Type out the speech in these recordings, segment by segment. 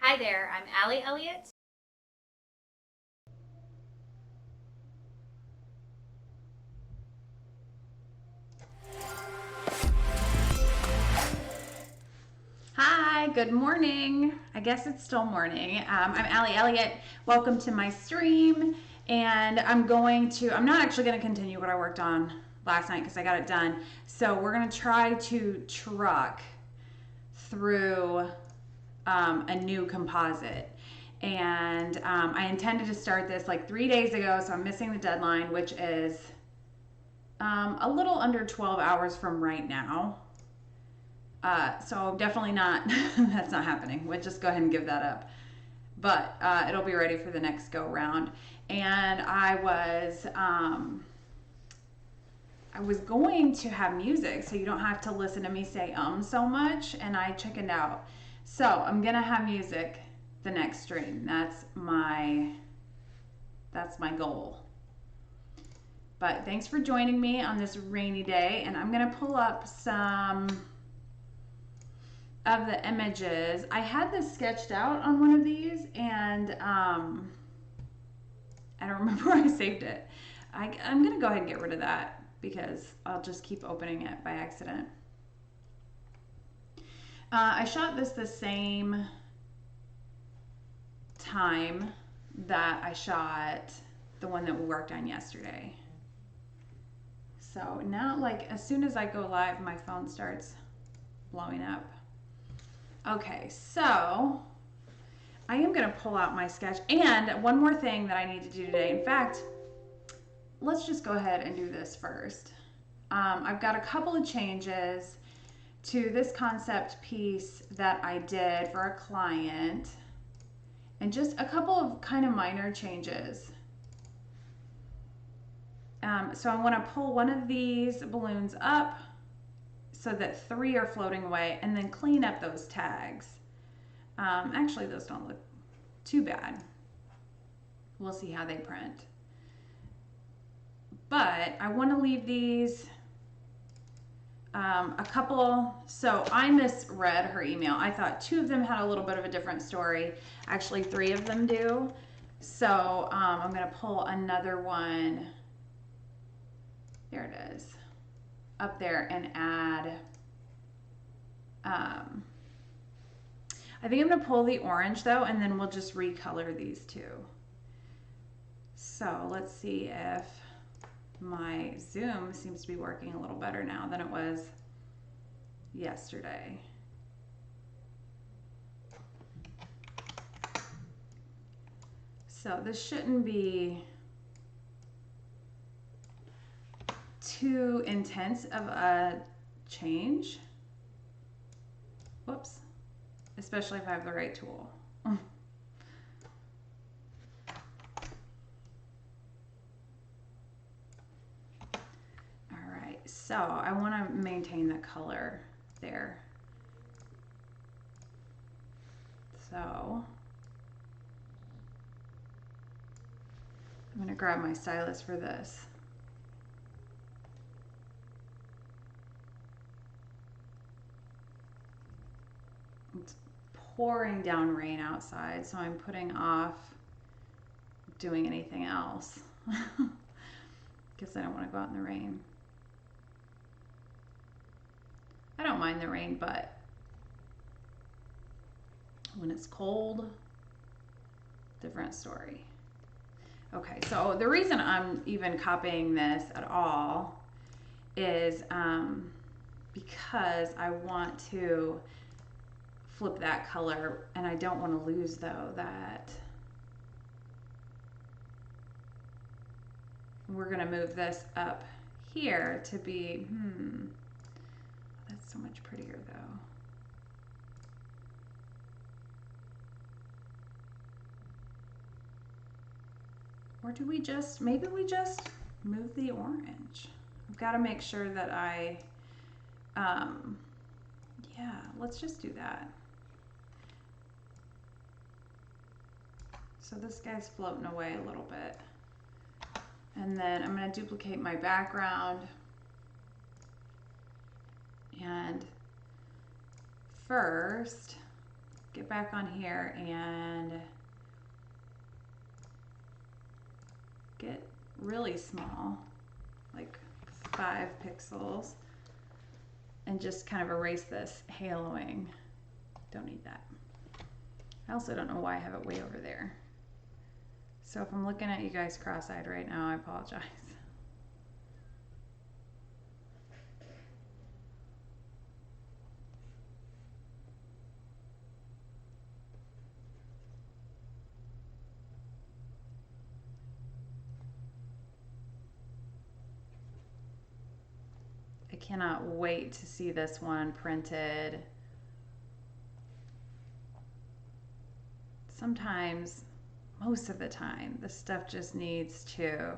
Hi there, I'm Allie Elliott. Hi, good morning. I guess it's still morning. I'm Allie Elliott. Welcome to my stream. And I'm not actually going to continue what I worked on last night because I got it done. So we're going to try to truck through a new composite. And I intended to start this like 3 days ago, so I'm missing the deadline, which is a little under 12 hours from right now. So definitely not, that's not happening. We'll just go ahead and give that up. But it'll be ready for the next go round. And I was going to have music so you don't have to listen to me say so much, and I chickened out. So I'm gonna have music the next stream. That's my goal. But thanks for joining me on this rainy day, and I'm gonna pull up some of the images. I had this sketched out on one of these, and I don't remember where I saved it. I'm gonna go ahead and get rid of that because I'll just keep opening it by accident. I shot this the same time that I shot the one that we worked on yesterday. So now, like, as soon as I go live, my phone starts blowing up. Okay, so I am going to pull out my sketch. And one more thing that I need to do today. In fact, let's just go ahead and do this first. I've got a couple of changes to this concept piece that I did for a client, and just a couple of kind of minor changes. So I want to pull one of these balloons up so that 3 are floating away, and then clean up those tags. Actually, those don't look too bad. We'll see how they print. But I want to leave these a couple. So I misread her email. I thought 2 of them had a little bit of a different story. Actually, 3 of them do. So I'm going to pull another one. There it is. Up there, and add. I think I'm going to pull the orange though, and then we'll just recolor these 2. So let's see if my Zoom seems to be working a little better now than it was yesterday. So this shouldn't be too intense of a change. Whoops. Especially if I have the right tool. All right, so I want to maintain the color there. So I'm going to grab my stylus for this. It's pouring down rain outside, so I'm putting off doing anything else because I don't want to go out in the rain. I don't mind the rain, but when it's cold, different story. Okay, so the reason I'm even copying this at all is because I want to flip that color, and I don't want to lose though that we're going to move this up here to be, that's so much prettier though. Or do we just, maybe we just move the orange? I've got to make sure that yeah, let's just do that. So this guy's floating away a little bit. And then I'm going to duplicate my background. And first, get back on here and get really small, like 5 pixels, and just kind of erase this haloing. Don't need that. I also don't know why I have it way over there. So if I'm looking at you guys cross-eyed right now, I apologize. I cannot wait to see this one printed. Sometimes, most of the time, the stuff just needs to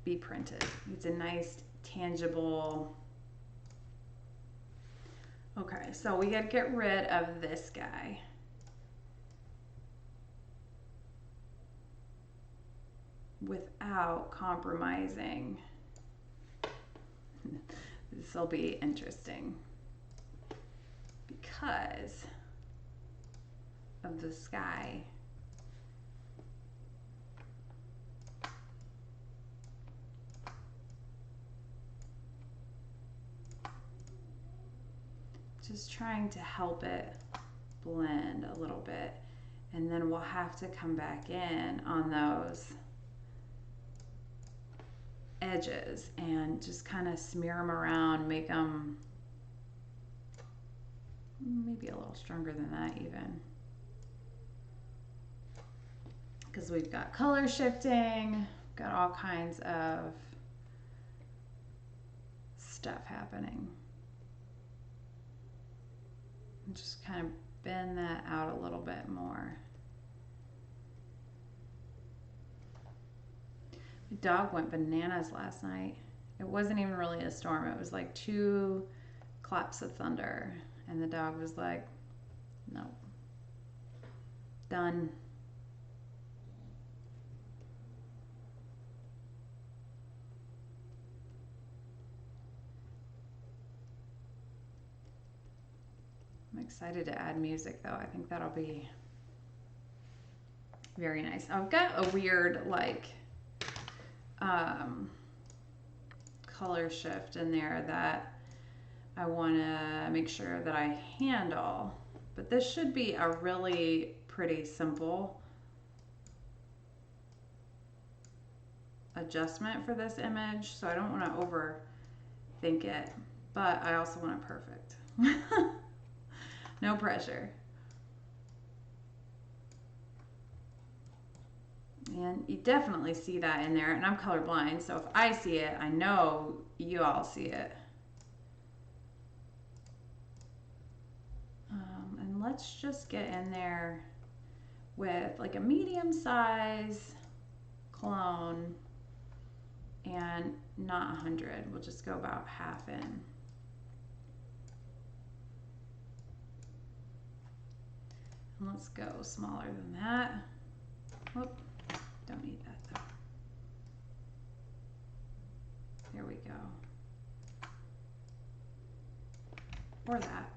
be printed. It's a nice, tangible. Okay, so we gotta get rid of this guy. Without compromising. This will be interesting because of the sky. Just trying to help it blend a little bit, and then we'll have to come back in on those edges and just kind of smear them around, make them maybe a little stronger than that even, because we've got color shifting, got all kinds of stuff happening. And just kind of bend that out a little bit more. My dog went bananas last night. It wasn't even really a storm. It was like 2 claps of thunder. And the dog was like, no, done. I'm excited to add music though. I think that'll be very nice. I've got a weird like color shift in there that I want to make sure that I handle, but this should be a really pretty simple adjustment for this image, so I don't want to overthink it, but I also want it perfect. No pressure. And you definitely see that in there, and I'm colorblind, so if I see it, I know you all see it. And let's just get in there with like a medium size clone, and not 100. We'll just go about half in. And let's go smaller than that. Whoop. Don't need that though. There we go. Or that.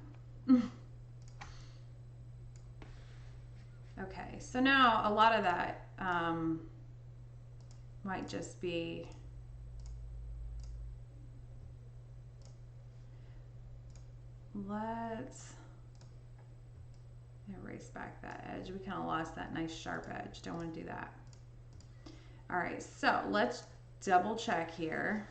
Okay, so now a lot of that might just be let's erase back that edge. We kind of lost that nice sharp edge. Don't want to do that. All right, so let's double check here.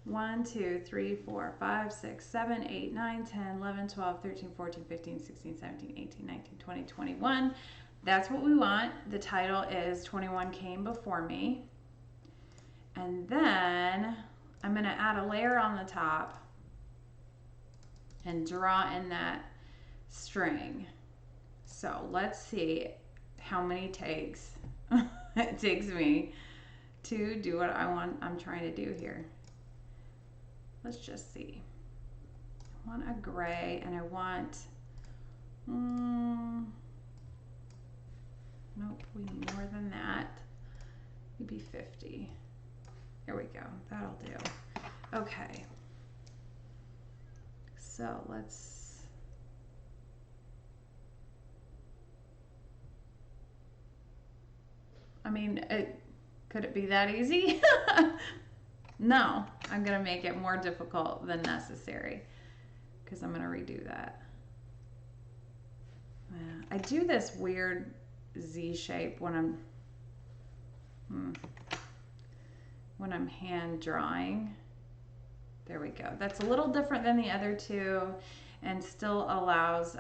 1, 2, 3, 4, 5, 6, 7, 8, 9, 10, 11, 12, 13, 14, 15, 16, 17, 18, 19, 20, 21. That's what we want. The title is 21 Came Before Me. And then I'm going to add a layer on the top and draw in that string. So let's see how many takes it takes me to do what I'm trying to do here. Let's just see. I want a gray, and I want, nope, we need more than that. Maybe 50. There we go, that'll do. Okay. So I mean, could it be that easy? No, I'm going to make it more difficult than necessary because I'm going to redo that. I do this weird Z shape when I'm hand drawing. There we go. That's a little different than the other two and still allows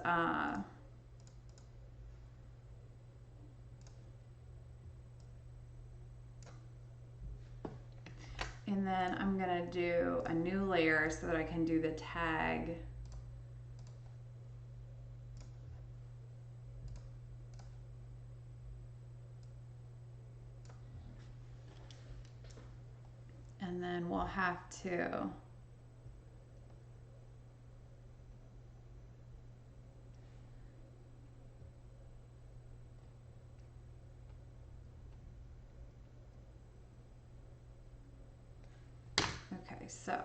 and then I'm gonna do a new layer so that I can do the tag. And then we'll have to okay, so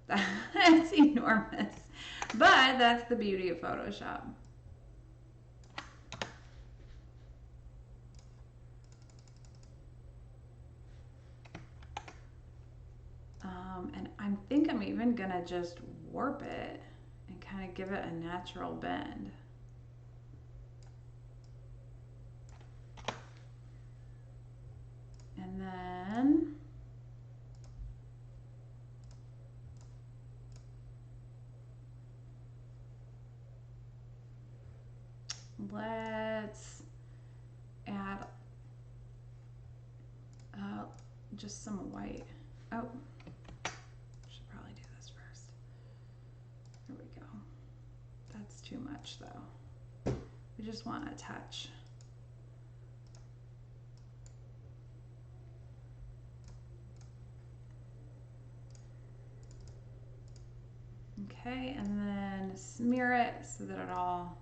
that's enormous, but that's the beauty of Photoshop. And I think I'm even gonna just warp it and kind of give it a natural bend. And then let's add just some white. Oh, should probably do this first. There we go. That's too much though. We just want a touch. Okay, and then smear it so that it all,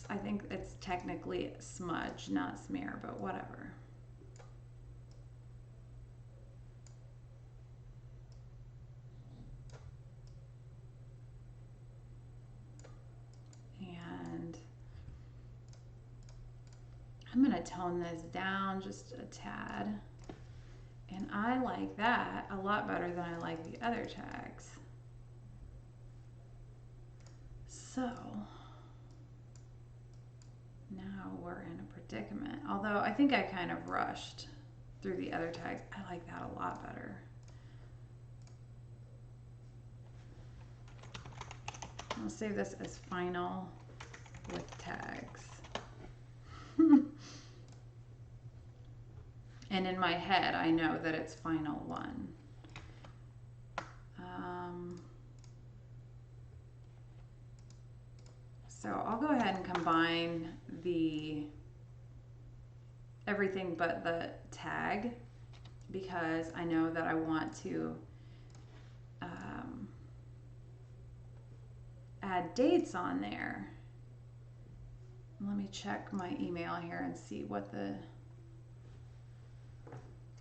I think it's technically smudge, not smear, but whatever. And I'm gonna tone this down just a tad. And I like that a lot better than I like the other tags. So now we're in a predicament. Although I think I kind of rushed through the other tags. I like that a lot better. I'll save this as final with tags. And in my head, I know that it's final 1. So I'll go ahead and combine everything but the tag because I know that I want to add dates on there. Let me check my email here and see what the,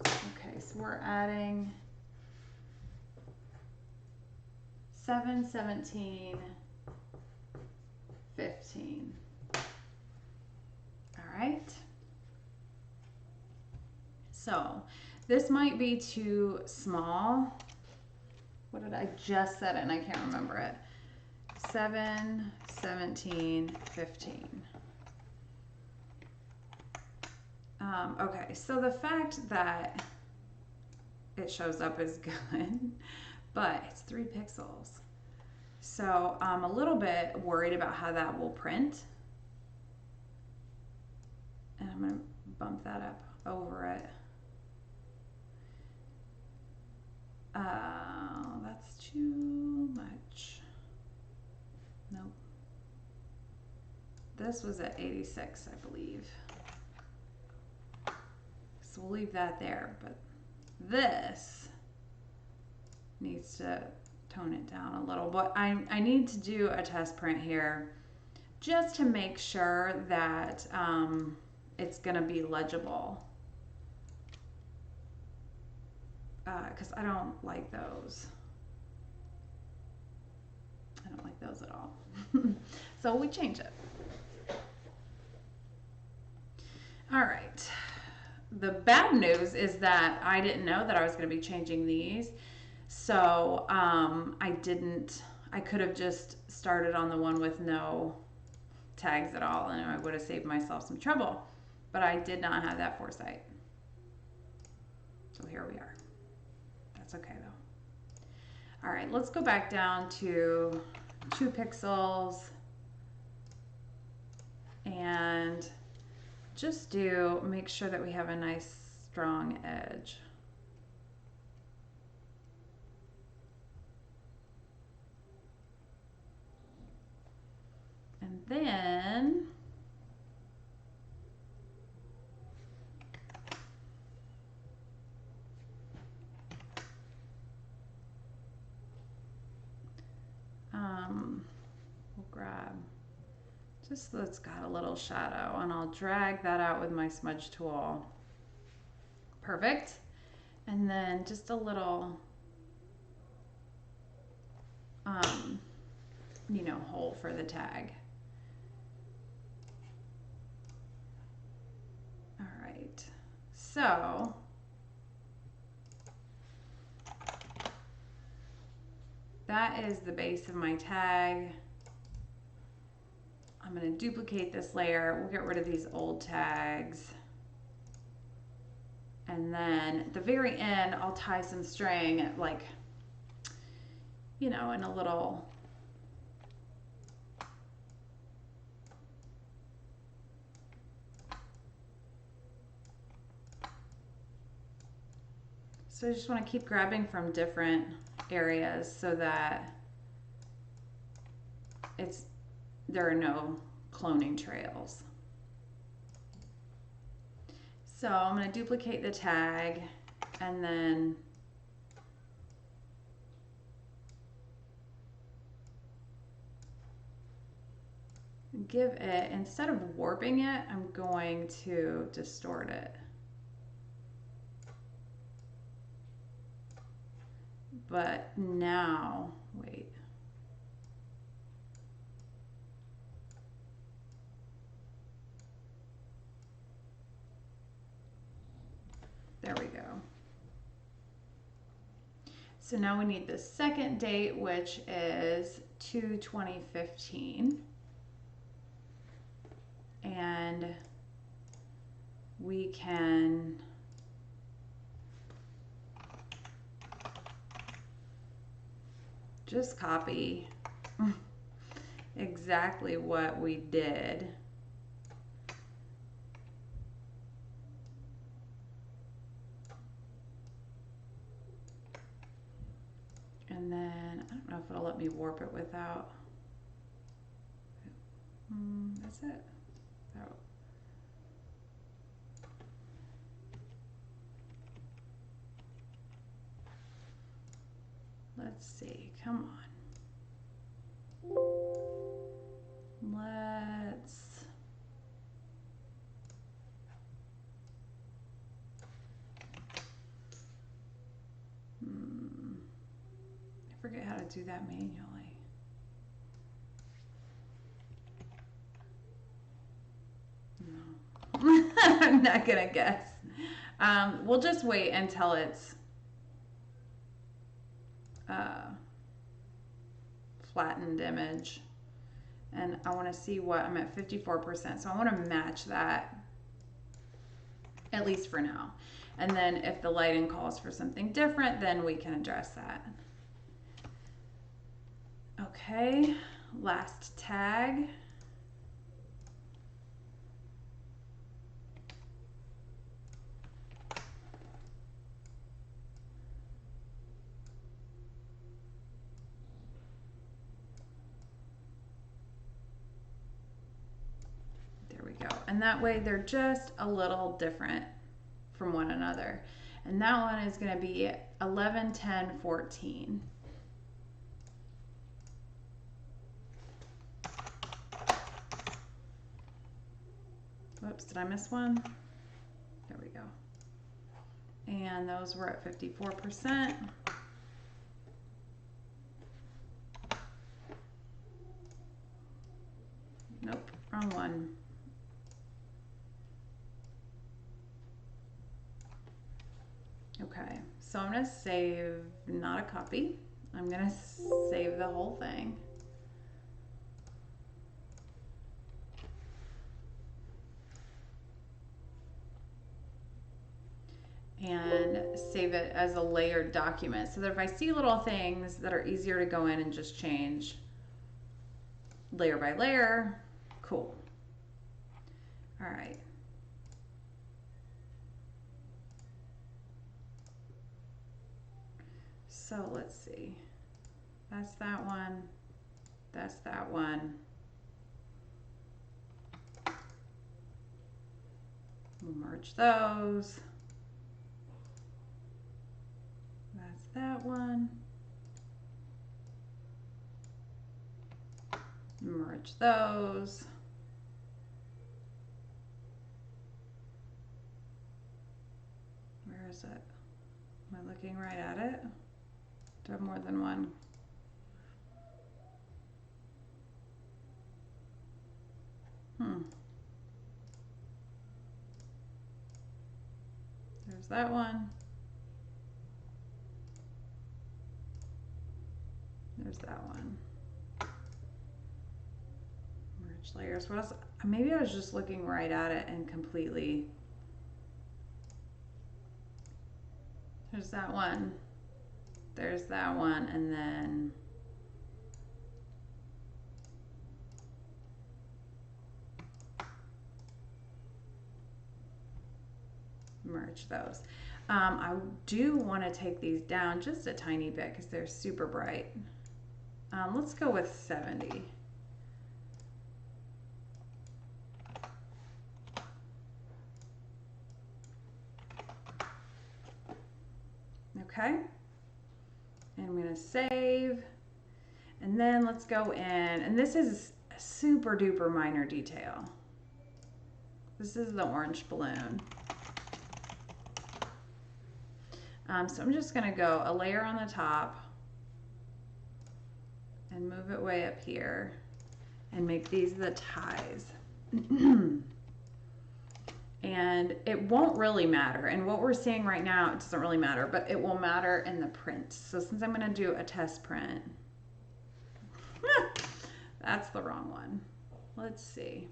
okay, so we're adding 7/17/15. All right. So this might be too small. What did I just set it and I can't remember it. 7/17/15. Okay, so the fact that it shows up is good, but it's 3 pixels. So I'm a little bit worried about how that will print. And I'm going to bump that up over it. That's too much. Nope. This was at 86, I believe. So we'll leave that there, but this needs to tone it down a little. But I need to do a test print here just to make sure that it's going to be legible. Because I don't like those. like those at all. So we change it. All right. The bad news is that I didn't know that I was going to be changing these. So I could have just started on the one with no tags at all, and I would have saved myself some trouble. But I did not have that foresight. So here we are. That's okay though. All right, let's go back down to 2 pixels and just make sure that we have a nice strong edge. And then we'll grab just that's got a little shadow, and I'll drag that out with my smudge tool. Perfect. And then just a little hole for the tag. All right, so that is the base of my tag. I'm going to duplicate this layer. We'll get rid of these old tags. And then at the very end, I'll tie some string like, in a little so I just want to keep grabbing from different areas so that there are no cloning trails. So I'm going to duplicate the tag and then give it, instead of warping it, I'm going to distort it. But now, wait. There we go. So now we need the second date, which is 2/2015. And we can just copy exactly what we did. And then, I don't know if it'll let me warp it without, that's it. Oh. Let's see, come on. Let's, I forget how to do that manually. No, I'm not gonna guess. We'll just wait until it's flattened image, and I want to see what I'm at 54%, so I want to match that at least for now, and then if the lighting calls for something different, then we can address that. Okay, last tag. And that way they're just a little different from one another. And that one is going to be 11, 10, 14. Whoops, did I miss one? There we go. And those were at 54%. wrong one. Okay, so I'm gonna save, not a copy. I'm gonna save the whole thing. And save it as a layered document so that if I see little things that are easier to go in and just change layer by layer, cool. All right. So let's see. That's that one. That's that one. We'll merge those. That's that one. Merge those. Where is it? Am I looking right at it? Do I have more than one? There's that one. There's that one. Merge layers. What else? Maybe I was just looking right at it and completely. There's that one. There's that one, and then merge those. I do want to take these down just a tiny bit because they're super bright. Let's go with 70. Okay. And I'm going to save. And then let's go in. And this is a super duper minor detail. This is the orange balloon. So I'm just going to go a layer on the top and move it way up here and make these the ties. And it won't really matter. And what we're seeing right now, it doesn't really matter, but it will matter in the print. So since I'm going to do a test print, that's the wrong one. Let's see.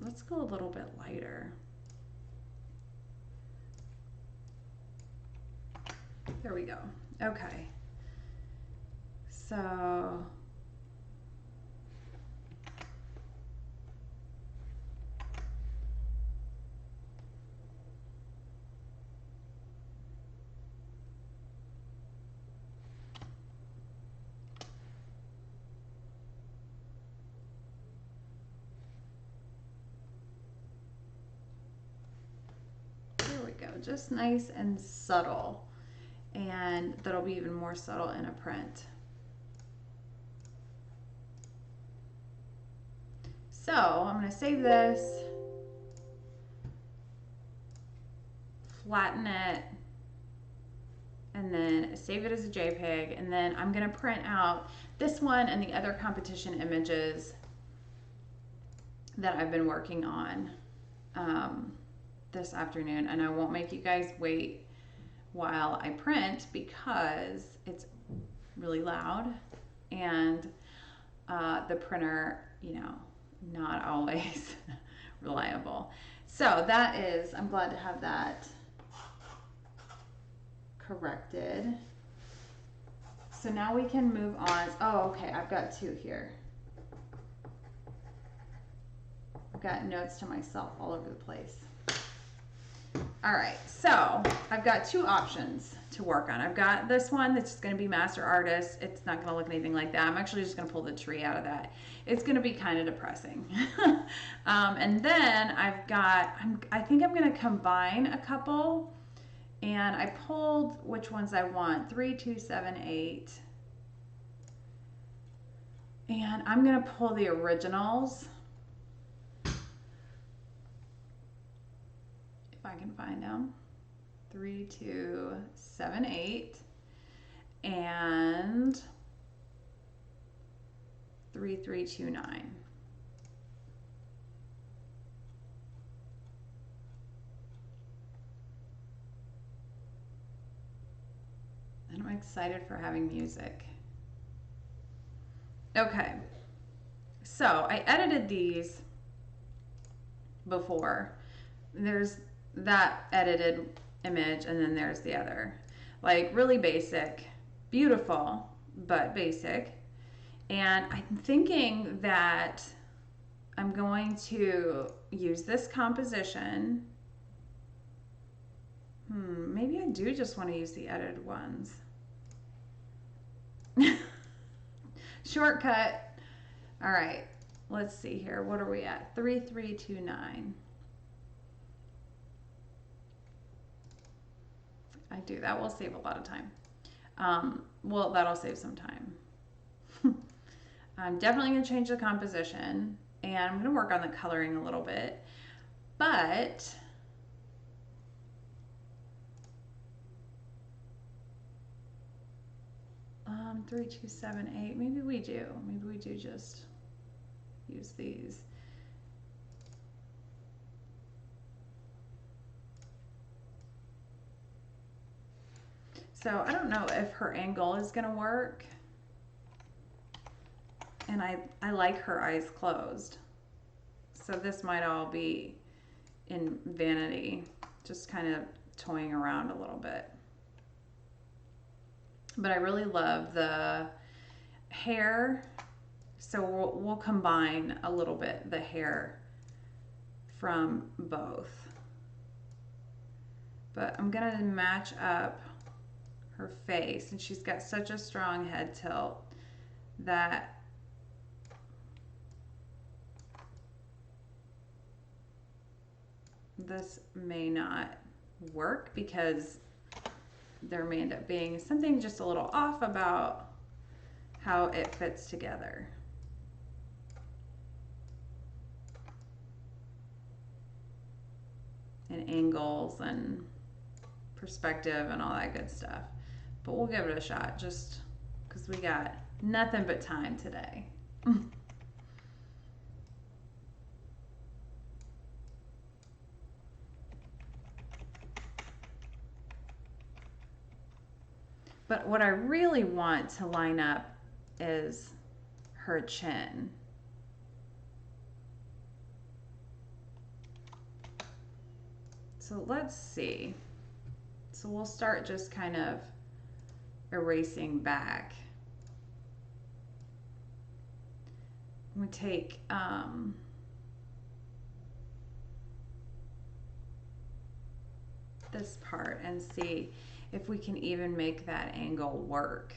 Let's go a little bit lighter. There we go. Okay. So just nice and subtle, and that'll be even more subtle in a print. So I'm going to save this, flatten it, and then save it as a JPEG, and then I'm going to print out this one and the other competition images that I've been working on this afternoon, and I won't make you guys wait while I print because it's really loud and the printer, you know, not always reliable. So that is, I'm glad to have that corrected. So now we can move on. Oh, okay, I've got two here. I've got notes to myself all over the place. All right, so I've got two options to work on. I've got this one that's going to be Master Artist. It's not going to look anything like that. I'm actually just going to pull the tree out of that. It's going to be kind of depressing. And then I've got, I think I'm going to combine a couple, and I pulled which ones I want, 3, 2, 7, 8. And I'm going to pull the originals I can find them. 3278 and 3329. And I'm excited for having music. Okay, so I edited these before. There's that edited image, and then there's the other. Like, really basic, beautiful, but basic. And I'm thinking that I'm going to use this composition. Maybe I do just want to use the edited ones. Shortcut. All right, let's see here. What are we at? 3329. I do. That will save a lot of time. Well, that'll save some time. I'm definitely going to change the composition, and I'm going to work on the coloring a little bit. But 3278. Maybe we do. Maybe we do just use these. So I don't know if her angle is going to work. And I like her eyes closed. So this might all be in vanity, just kind of toying around a little bit. But I really love the hair. So we'll combine a little bit the hair from both. But I'm going to match up her face, and she's got such a strong head tilt that this may not work, because there may end up being something just a little off about how it fits together. And angles and perspective and all that good stuff. But we'll give it a shot, just because we got nothing but time today. But what I really want to line up is her chin. So let's see. So we'll start just kind of erasing back. We take this part and see if we can even make that angle work.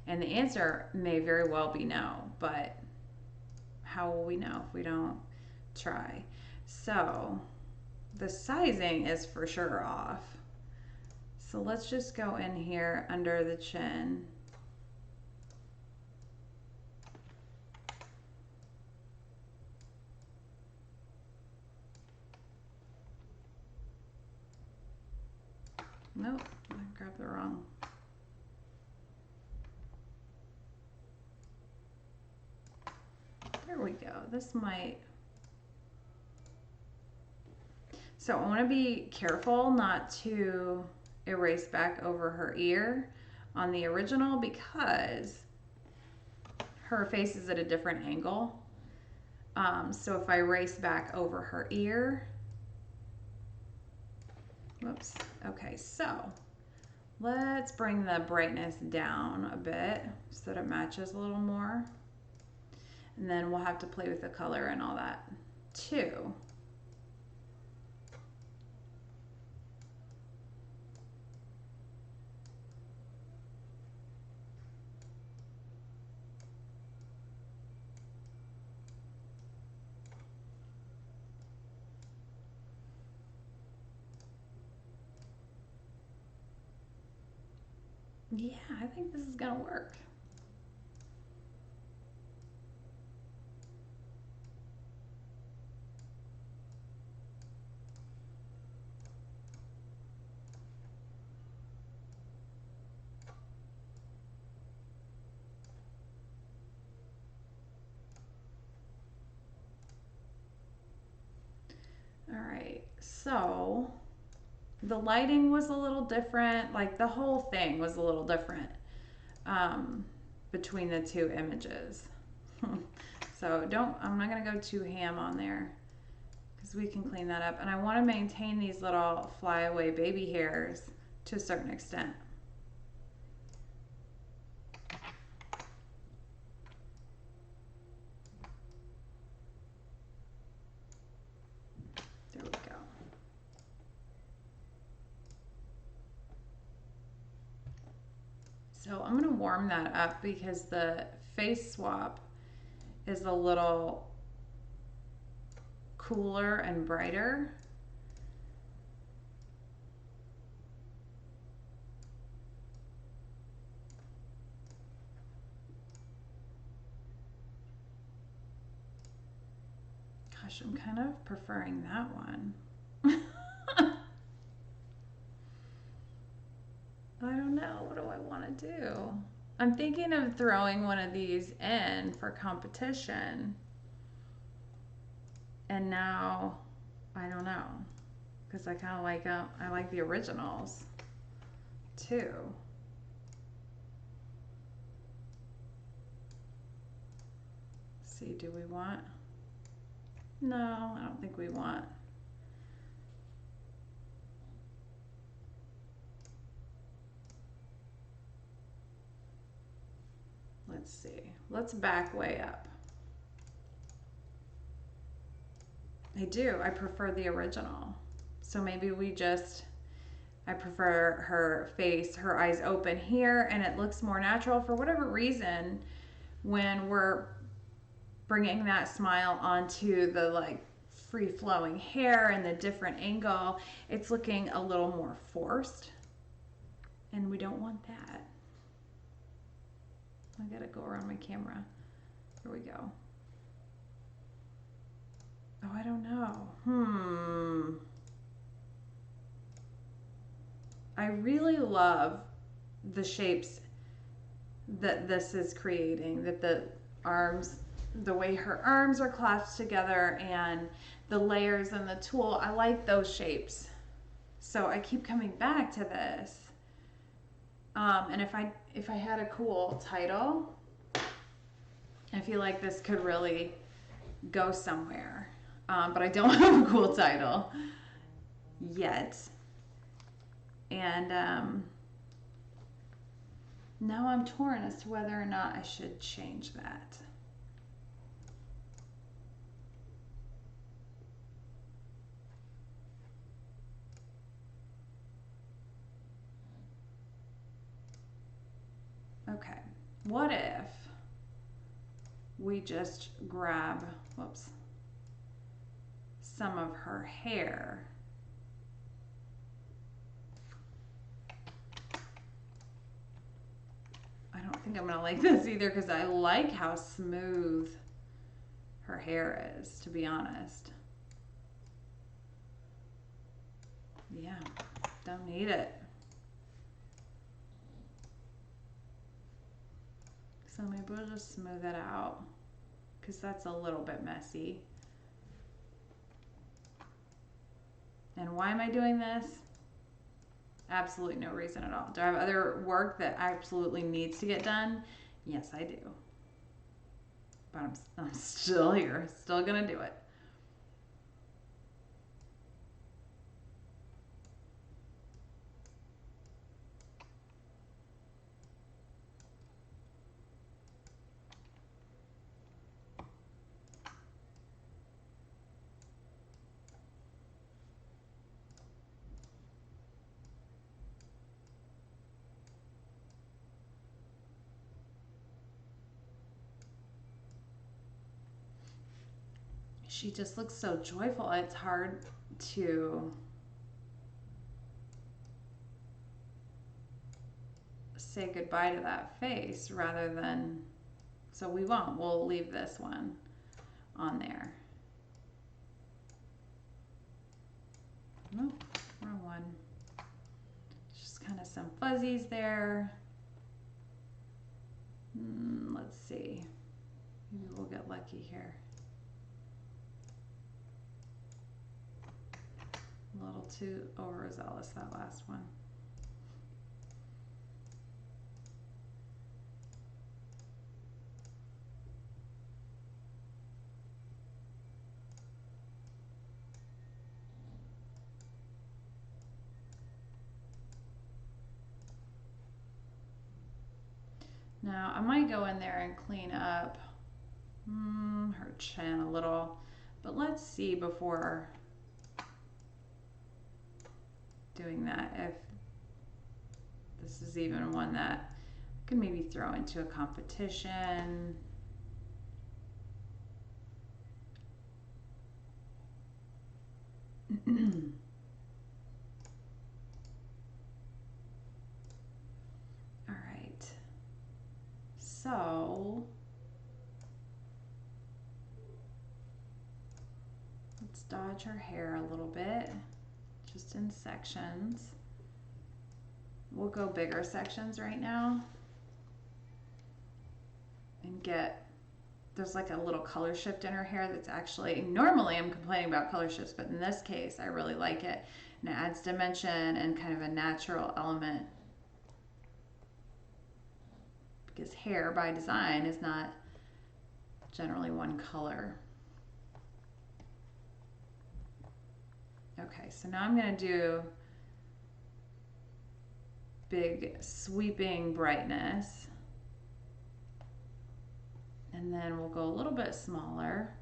And the answer may very well be no, but how will we know if we don't try? So the sizing is for sure off. So let's just go in here under the chin. Nope, I grabbed the wrong. There we go. This might. So I want to be careful not to erase back over her ear on the original, because her face is at a different angle. So if I erase back over her ear, whoops. Okay, so let's bring the brightness down a bit so that it matches a little more. And then we'll have to play with the color and all that too. Yeah, I think this is gonna work. So the lighting was a little different, like the whole thing was a little different between the two images. So I'm not gonna go too ham on there because we can clean that up. And I want to maintain these little flyaway baby hairs to a certain extent. There we go. So I'm gonna warm that up because the face swap is a little cooler and brighter. Gosh, I'm kind of preferring that one. I don't know. What do I want to do? I'm thinking of throwing one of these in for competition. And now, I don't know. Because I kind of like them. I like the originals too. Let's see, do we want? No, I don't think we want. Let's see. Let's back way up. I do. I prefer the original. So maybe I prefer her face, her eyes open here, and it looks more natural. For whatever reason, when we're bringing that smile onto the like free-flowing hair and the different angle, it's looking a little more forced. And we don't want that. I gotta go around my camera. Here we go. Oh, I don't know. I really love the shapes that this is creating, that the arms, the way her arms are clasped together and the layers and the tulle. I like those shapes. So I keep coming back to this. And if I had a cool title, I feel like this could really go somewhere. But I don't have a cool title yet. And now I'm torn as to whether or not I should change that. Okay, what if we just grab, whoops, some of her hair. I don't think I'm gonna like this either because I like how smooth her hair is, to be honest. Yeah, don't need it. So maybe we'll just smooth it out because that's a little bit messy. And why am I doing this? Absolutely no reason at all. Do I have other work that absolutely needs to get done? Yes, I do. But I'm still here, still gonna do it. She just looks so joyful. It's hard to say goodbye to that face rather than, so we won't. We'll leave this one on there. Nope, wrong one. Just kind of some fuzzies there. Let's see. Maybe we'll get lucky here. A little too overzealous, that last one. Now I might go in there and clean up her chin a little, but let's see before doing that if this is even one that I could maybe throw into a competition. All right, so let's dodge her hair a little bit, just in sections. We'll go bigger sections right now and get, there's like a little color shift in her hair that's actually, normally I'm complaining about color shifts, but in this case I really like it, and it adds dimension and kind of a natural element, because hair by design is not generally one color. Okay, so now I'm going to do big sweeping brightness, and then we'll go a little bit smaller.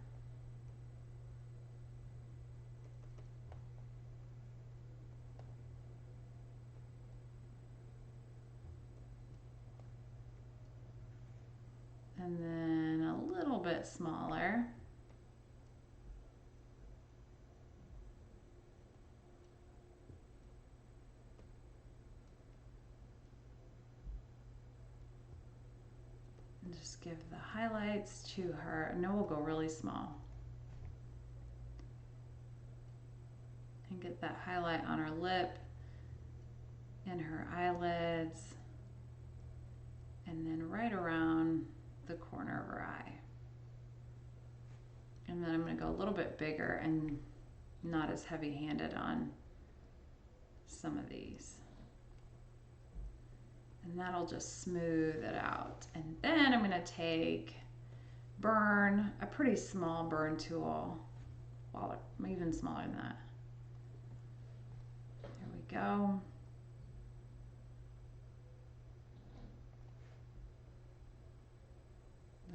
And then a little bit smaller. And just give the highlights to her. No, we'll go really small. And get that highlight on her lip and her eyelids. And then right around the corner of her eye. And then I'm going to go a little bit bigger and not as heavy-handed on some of these. And that'll just smooth it out. And then I'm going to take a pretty small burn tool, well, even smaller than that. There we go.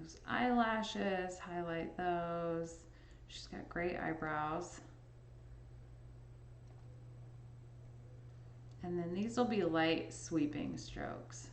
Those eyelashes, highlight those. She's got great eyebrows. And then these will be light sweeping strokes.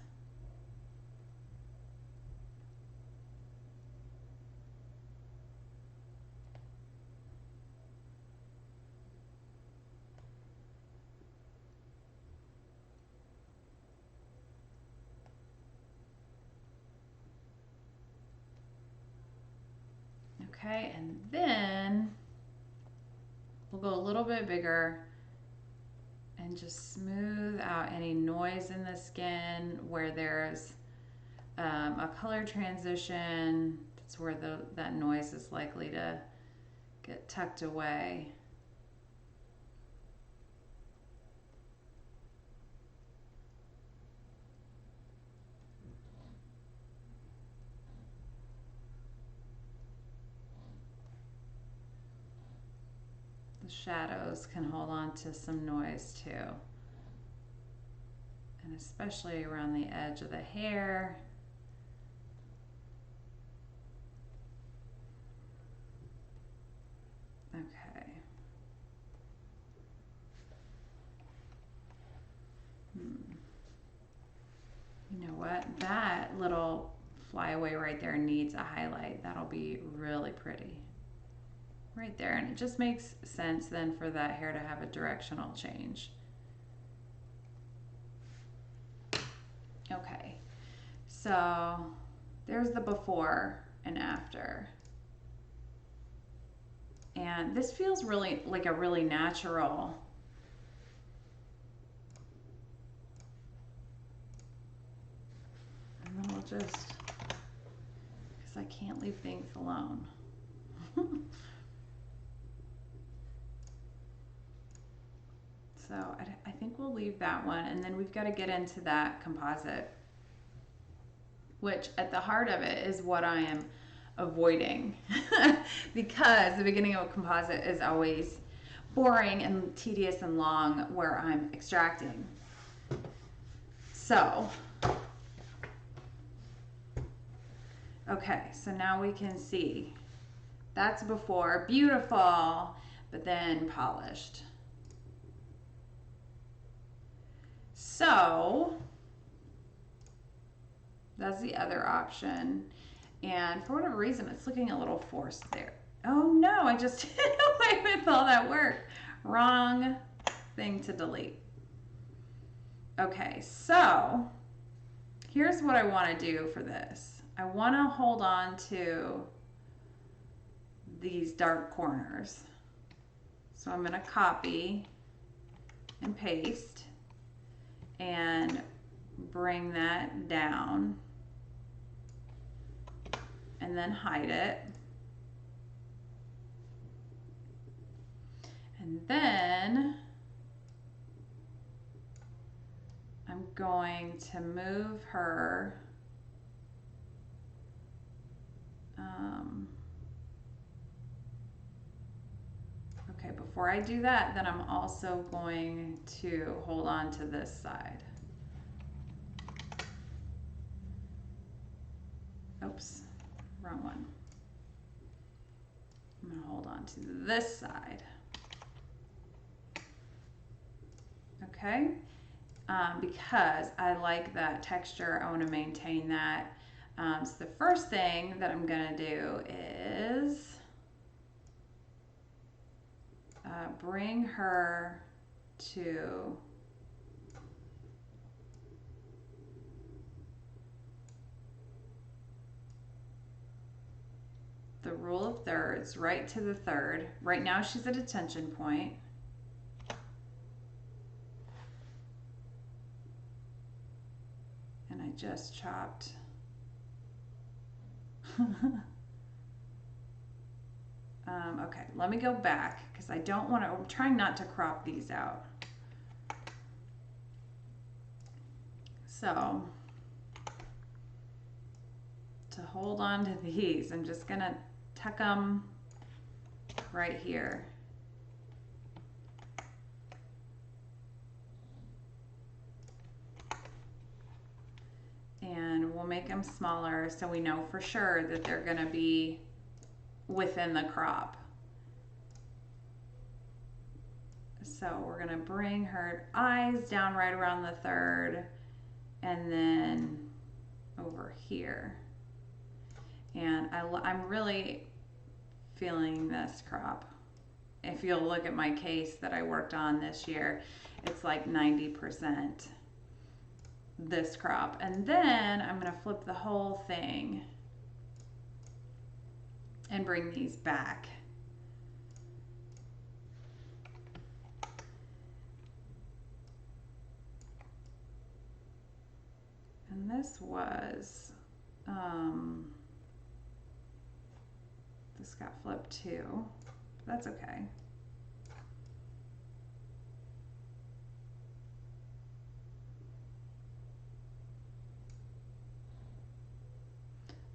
Okay, and then we'll go a little bit bigger and just smooth out any noise in the skin where there's a color transition. That's where that noise is likely to get tucked away. The shadows can hold on to some noise too. And especially around the edge of the hair. Okay. You know what? That little flyaway right there needs a highlight. That'll be really pretty. Right there, and it just makes sense then for that hair to have a directional change. Okay, so there's the before and after. And this feels really like a really natural. And then we'll just, because I can't leave things alone. think we'll leave that one. And then we've got to get into that composite, which at the heart of it is what I am avoiding because the beginning of a composite is always boring and tedious and long where I'm extracting. So, okay, so now we can see that's before, beautiful, but then polished. So, that's the other option. And for whatever reason, it's looking a little forced there. Oh no, I just did away with all that work. Wrong thing to delete. Okay, so here's what I want to do for this. I want to hold on to these dark corners. So I'm going to copy and paste and bring that down and then hide it. And then I'm going to move her okay, before I do that, then I'm also going to hold on to this side. Oops, wrong one. I'm going to hold on to this side. Okay, because I like that texture, I want to maintain that. So the first thing that I'm going to do is bring her to the rule of thirds, right to the third. Right now she's at a tension point. And I just chopped. Okay, let me go back because I don't want to, I'm trying not to crop these out. So, to hold on to these, I'm just going to tuck them right here. And we'll make them smaller so we know for sure that they're going to be within the crop. So we're going to bring her eyes down right around the third and then over here. And I'm really feeling this crop. If you'll look at my case that I worked on this year, it's like 90% this crop. And then I'm going to flip the whole thing and bring these back. And this was, this got flipped too. That's okay.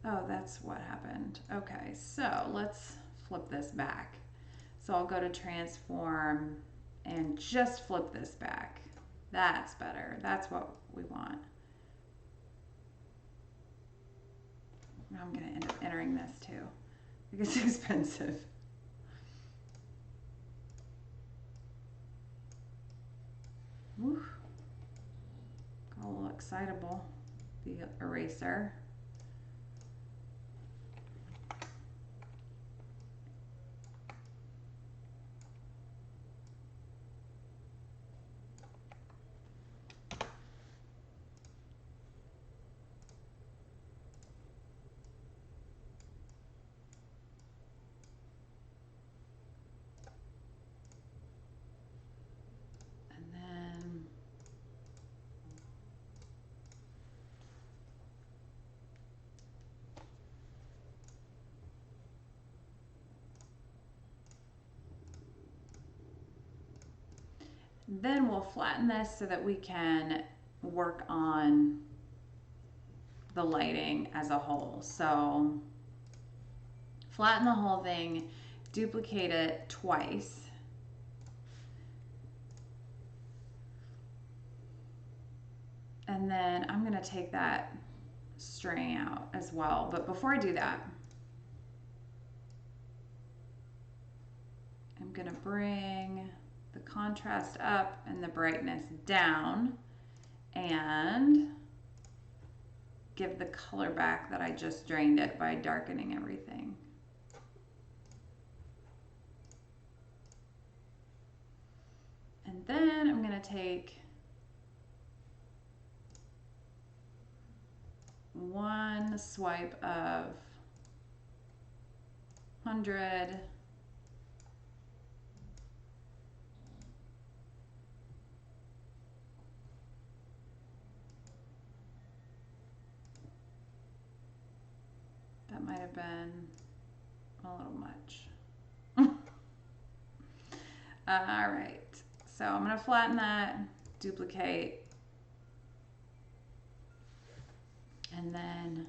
Oh, that's what happened. Okay, so let's flip this back. So I'll go to transform and just flip this back. That's better. That's what we want. Now I'm going to end up entering this too because it's expensive. Woo. Got a little excitable, the eraser. Then we'll flatten this so that we can work on the lighting as a whole. So flatten the whole thing, duplicate it twice. And then I'm going to take that string out as well. But before I do that, I'm going to bring the contrast up and the brightness down and give the color back that I just drained it by darkening everything. And then I'm going to take one swipe of 100 that might have been a little much. All right, so I'm going to flatten that, duplicate, and then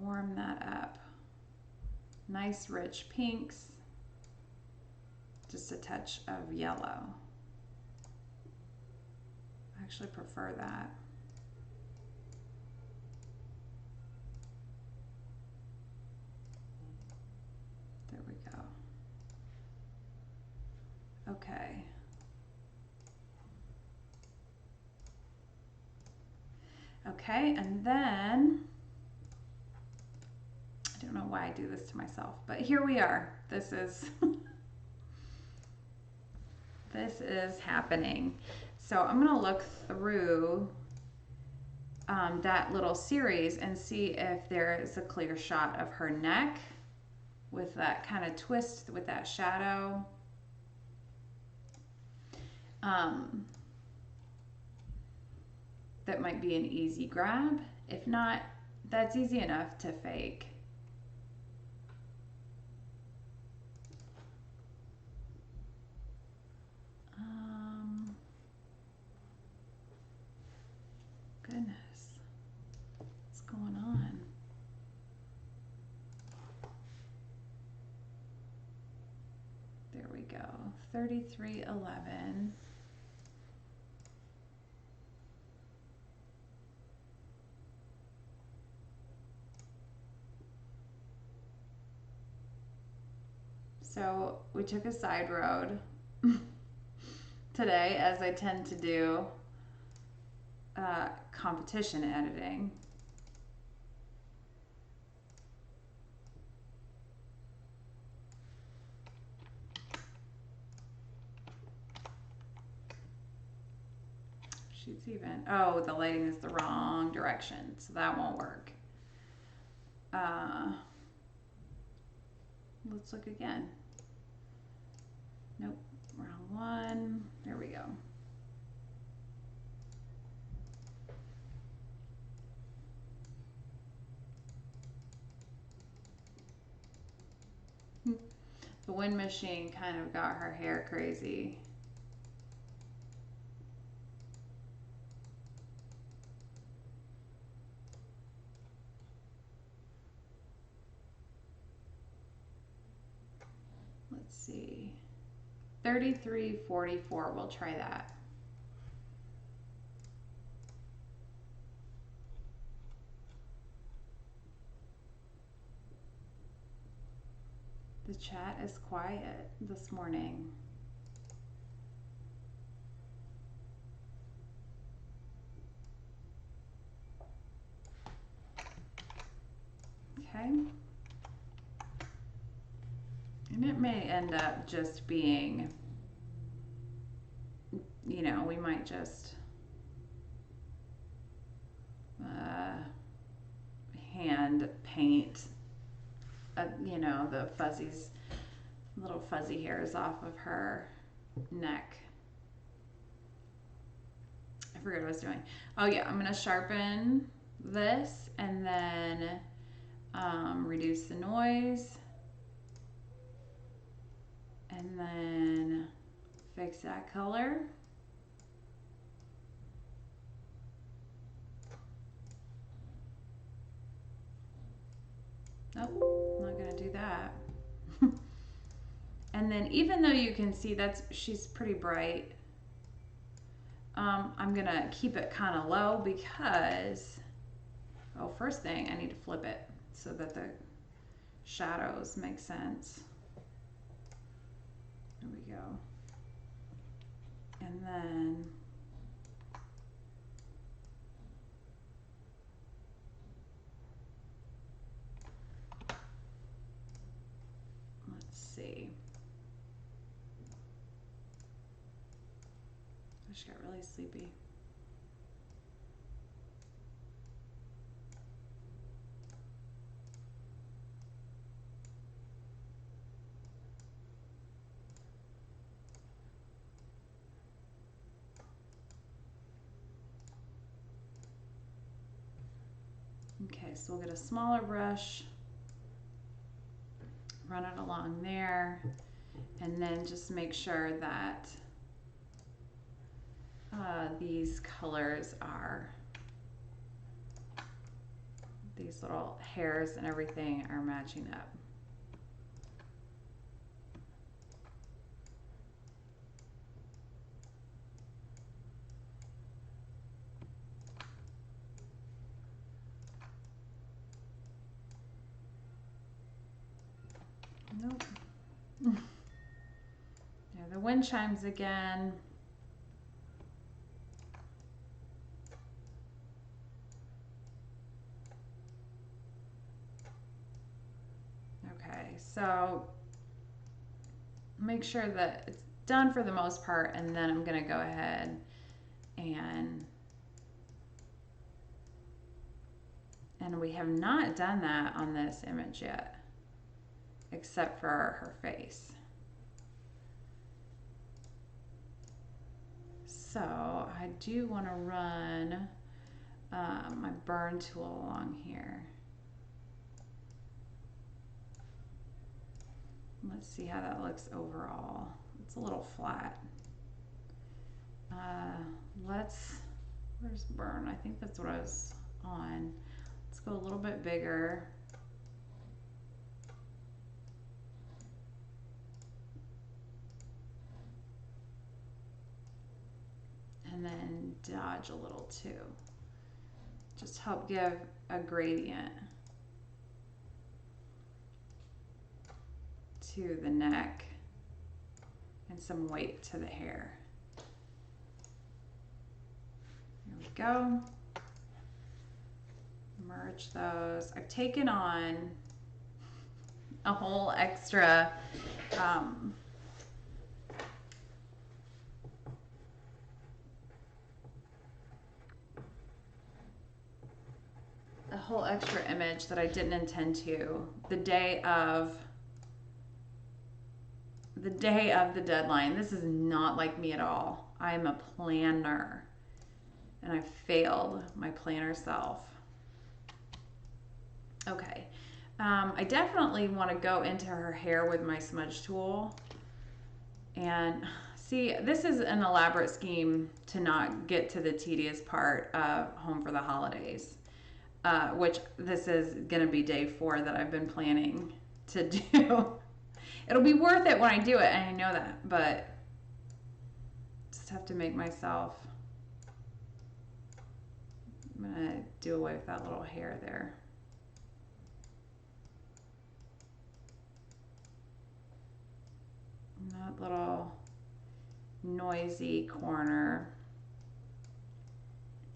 warm that up. Nice rich pinks, just a touch of yellow. I actually prefer that. There we go. Okay. Okay, and then, I don't know why I do this to myself, but here we are. This is, this is happening. So I'm gonna look through that little series and see if there is a clear shot of her neck with that kind of twist with that shadow. That might be an easy grab. If not, that's easy enough to fake. Goodness, what's going on? There we go, 3311. So we took a side road today, as I tend to do competition editing. She's even, oh, the lighting is the wrong direction, so that won't work. Let's look again. Nope, wrong one. There we go. The wind machine kind of got her hair crazy. Let's see. 3344, we'll try that. The chat is quiet this morning. Okay. And it may end up just being, you know, we might just hand paint, you know, the fuzzies, little fuzzy hairs off of her neck. I forget what I was doing. Oh yeah, I'm gonna sharpen this and then reduce the noise and then Fix that color. Nope, I'm not gonna do that. And then even though you can see she's pretty bright, I'm gonna keep it kind of low because, oh, first thing I need to flip it so that the shadows make sense. There we go. And then let's see. I just got really sleepy. Okay, so we'll get a smaller brush, run it along there, and then just make sure that these colors are, these little hairs and everything are matching up. Nope. Yeah, the wind chimes again. Okay, so make sure that it's done for the most part, and then I'm gonna go ahead and we have not done that on this image yet, except for her face. So I do want to run my burn tool along here. Let's see how that looks overall. It's a little flat. Where's burn? I think that's what I was on. Let's go a little bit bigger. And then dodge a little too. Just help give a gradient to the neck and some weight to the hair. Here we go. Merge those. I've taken on a whole extra image that I didn't intend to the day of the deadline. This is not like me at all. I am a planner, and I failed my planner self. Okay, I definitely want to go into her hair with my smudge tool. And see, this is an elaborate scheme to not get to the tedious part of Home for the Holidays, which this is going to be day 4 that I've been planning to do. It'll be worth it when I do it, and I know that, but just have to make myself. I'm going to do away with that little hair there. That little noisy corner,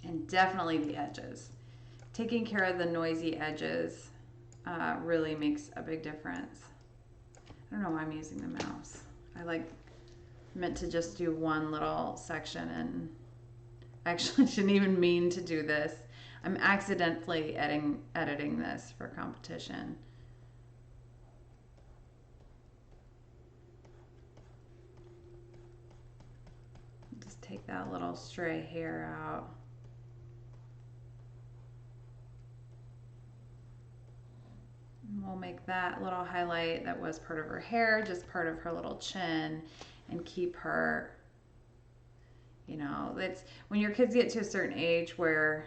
and definitely the edges. Taking care of the noisy edges really makes a big difference. I don't know why I'm using the mouse. I meant to just do one little section, and I actually didn't even mean to do this. I'm accidentally editing this for competition. Just take that little stray hair out. And we'll make that little highlight that was part of her hair, just part of her little chin. and keep her, you know, that's when your kids get to a certain age where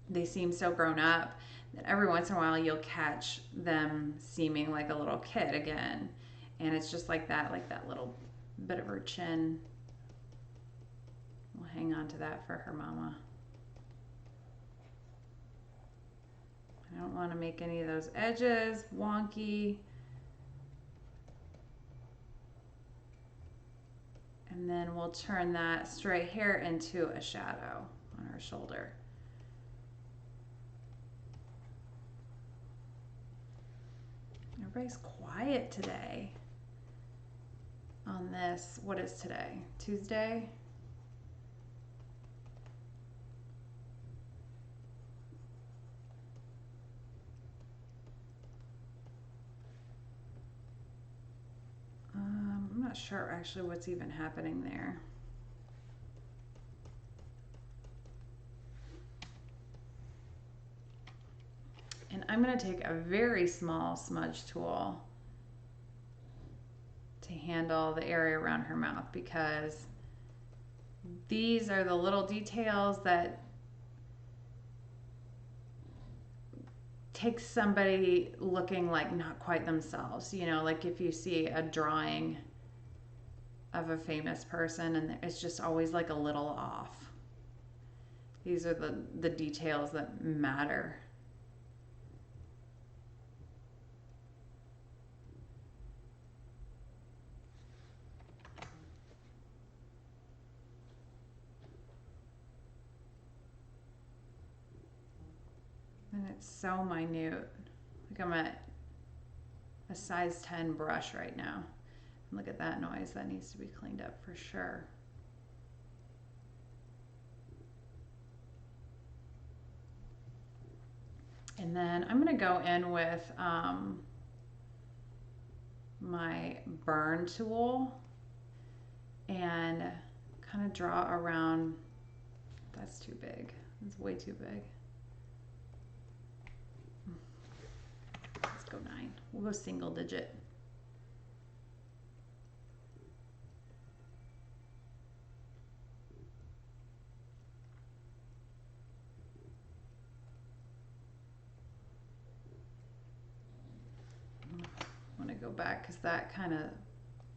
they seem so grown up that every once in a while you'll catch them seeming like a little kid again. And it's just like that little bit of her chin. We'll hang on to that for her mama. I don't want to make any of those edges wonky. And then we'll turn that stray hair into a shadow on her shoulder. Everybody's quiet today on this. What is today? Tuesday? I'm not sure actually what's even happening there. And I'm going to take a very small smudge tool to handle the area around her mouth, because these are the little details that take somebody looking like not quite themselves. You know, like if you see a drawing of a famous person and it's just always like a little off. These are the details that matter. And it's so minute. Like I'm at a size 10 brush right now. Look at that noise. That needs to be cleaned up for sure. And then I'm going to go in with my burn tool and kind of draw around. That's too big. It's way too big. Let's go 9. We'll go single digit. I want to go back because that kind of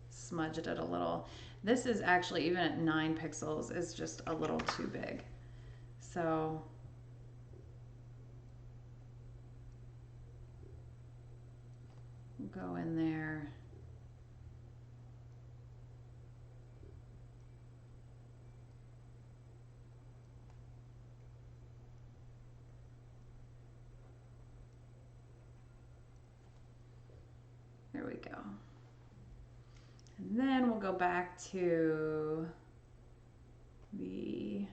smudged it a little. This is actually, even at 9 pixels, is just a little too big. So we'll go in there. There we go. And then we'll go back to the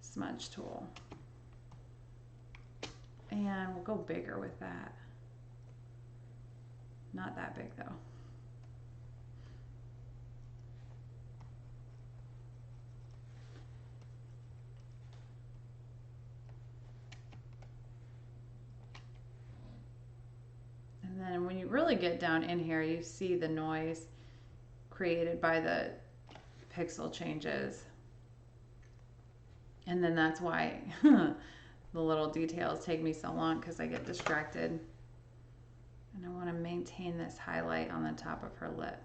smudge tool. And we'll go bigger with that. Not that big though. And then when you really get down in here, you see the noise created by the pixel changes. And then that's why the little details take me so long, because I get distracted. And I want to maintain this highlight on the top of her lip.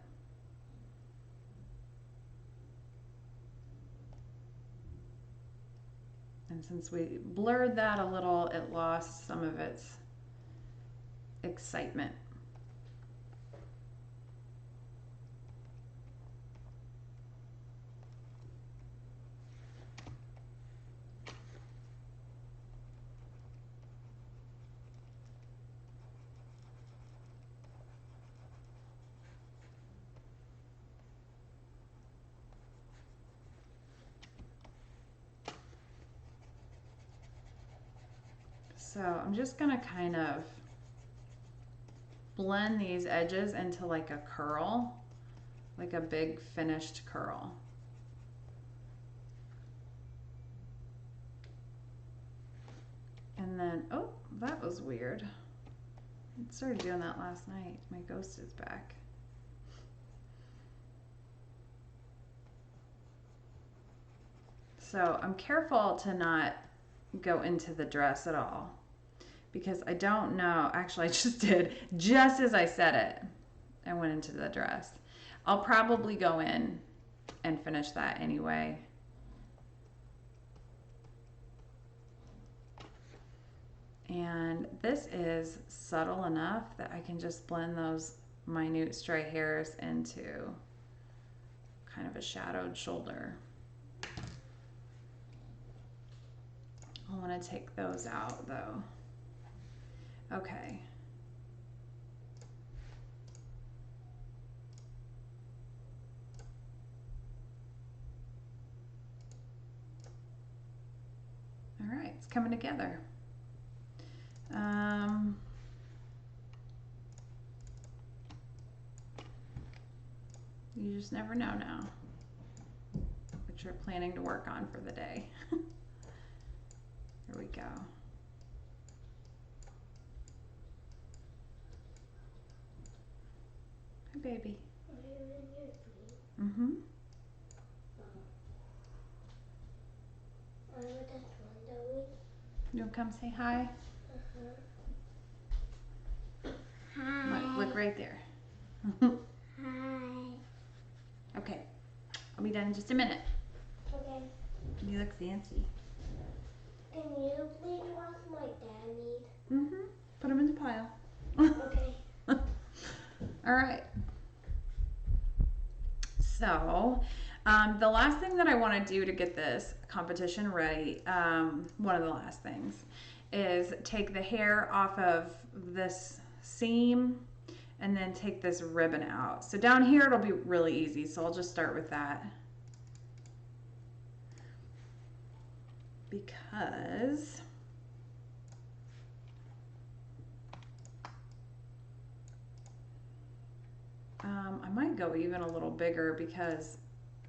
And since we blurred that a little, it lost some of its excitement. So I'm just gonna kind of blend these edges into like a curl, like a big finished curl. And then, oh, that was weird. I started doing that last night. My ghost is back. So I'm careful to not go into the dress at all because I don't know. Actually, I just did. Just as I said it, I went into the dress. I'll probably go in and finish that anyway. And this is subtle enough that I can just blend those minute stray hairs into kind of a shadowed shoulder. I want to take those out though. Okay. All right, it's coming together. You just never know now what you're planning to work on for the day. Here we go. Hi, baby. Mm-hmm. You want to come say hi? Hi. Look right there. Hi. Okay, I'll be done in just a minute. Okay. You look fancy. Can you please wash my daddy? Mm-hmm. Put them in the pile. Okay. All right. So, the last thing that I want to do to get this competition ready, one of the last things, is take the hair off of this seam and then take this ribbon out. So down here it'll be really easy, so I'll just start with that. Because I might go even a little bigger because